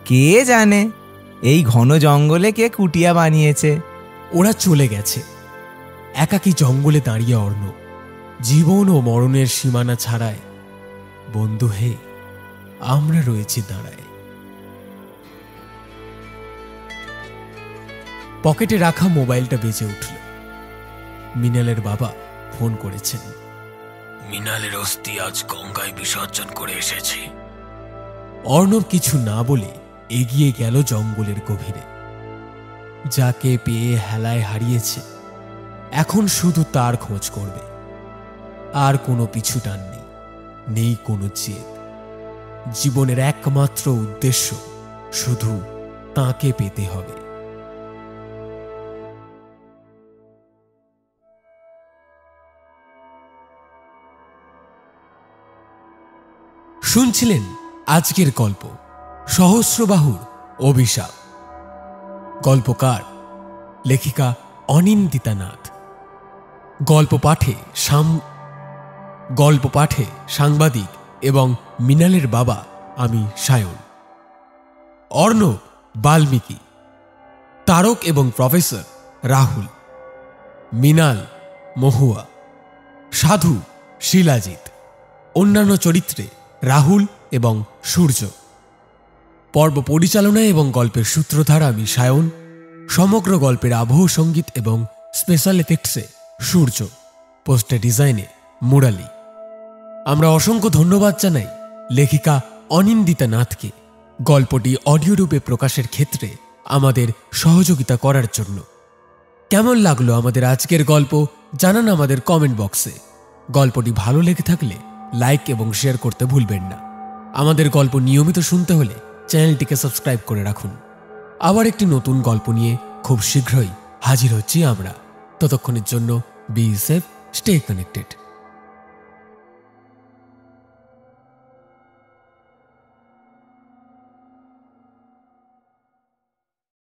কে জানে এই ঘন জঙ্গলে কে কুটিয়া বানিয়েছে। ওরা চলে গেছে। একাকী জঙ্গলে দাঁড়িয়ে অর্ণব। জীবন ও মরণের সীমানা ছাড়ায় বন্ধু হে আমরা রয়েছি দাঁড়ায়। পকেটে রাখা মোবাইলটা বেজে উঠল। মৃণালের বাবা ফোন করেছেন। মৃণালের অস্থি আজ গঙ্গায় বিসর্জন করে এসেছি। অর্ণব কিছু না বলে এগিয়ে গেল জঙ্গলের গভীরে। যাকে পেয়ে হেলায় হারিয়েছে এখন শুধু তার খোঁজ করবে। আর কোনো পিছু টান নেই, নেই কোনো জেদ। জীবনের একমাত্র উদ্দেশ্য শুধু তাকে পেতে হবে। শুনছিলেন আজকের গল্প সহস্রবাহুর অভিশাপ। গল্পকার লেখিকা অনিন্দিতা নাথ। গল্প পাঠে সাংবাদিক এবং মৃণালের বাবা আমি সায়ন। অর্ণব বাল্মীকি, তারক এবং প্রফেসর রাহুল, মৃণাল মহুয়া, সাধু শিলাজিৎ, অন্যান্য চরিত্রে রাহুল এবং সূর্য। পর্ব পরিচালনা এবং গল্পের সূত্রধার আমি সায়ন। সমগ্র গল্পের আবহ সঙ্গীত এবং স্পেশাল এফেক্টসে সূর্য, পোস্টার ডিজাইনে মুরালি। আমরা অসংখ্য ধন্যবাদ জানাই লেখিকা অনিন্দিতা নাথকে গল্পটি অডিও রূপে প্রকাশের ক্ষেত্রে আমাদের সহযোগিতা করার জন্য। কেমন লাগলো আমাদের আজকের গল্প জানান আমাদের কমেন্ট বক্সে। গল্পটি ভালো লেগে থাকলে লাইক এবং শেয়ার করতে ভুলবেন না। আমাদের গল্প নিয়মিত শুনতে হলে চ্যানেলটিকে সাবস্ক্রাইব করে রাখুন। আবার একটি নতুন গল্প নিয়ে খুব শীঘ্রই হাজির হচ্ছি আমরা। ততক্ষণের জন্য বি সেফ, স্টে কানেক্টেড।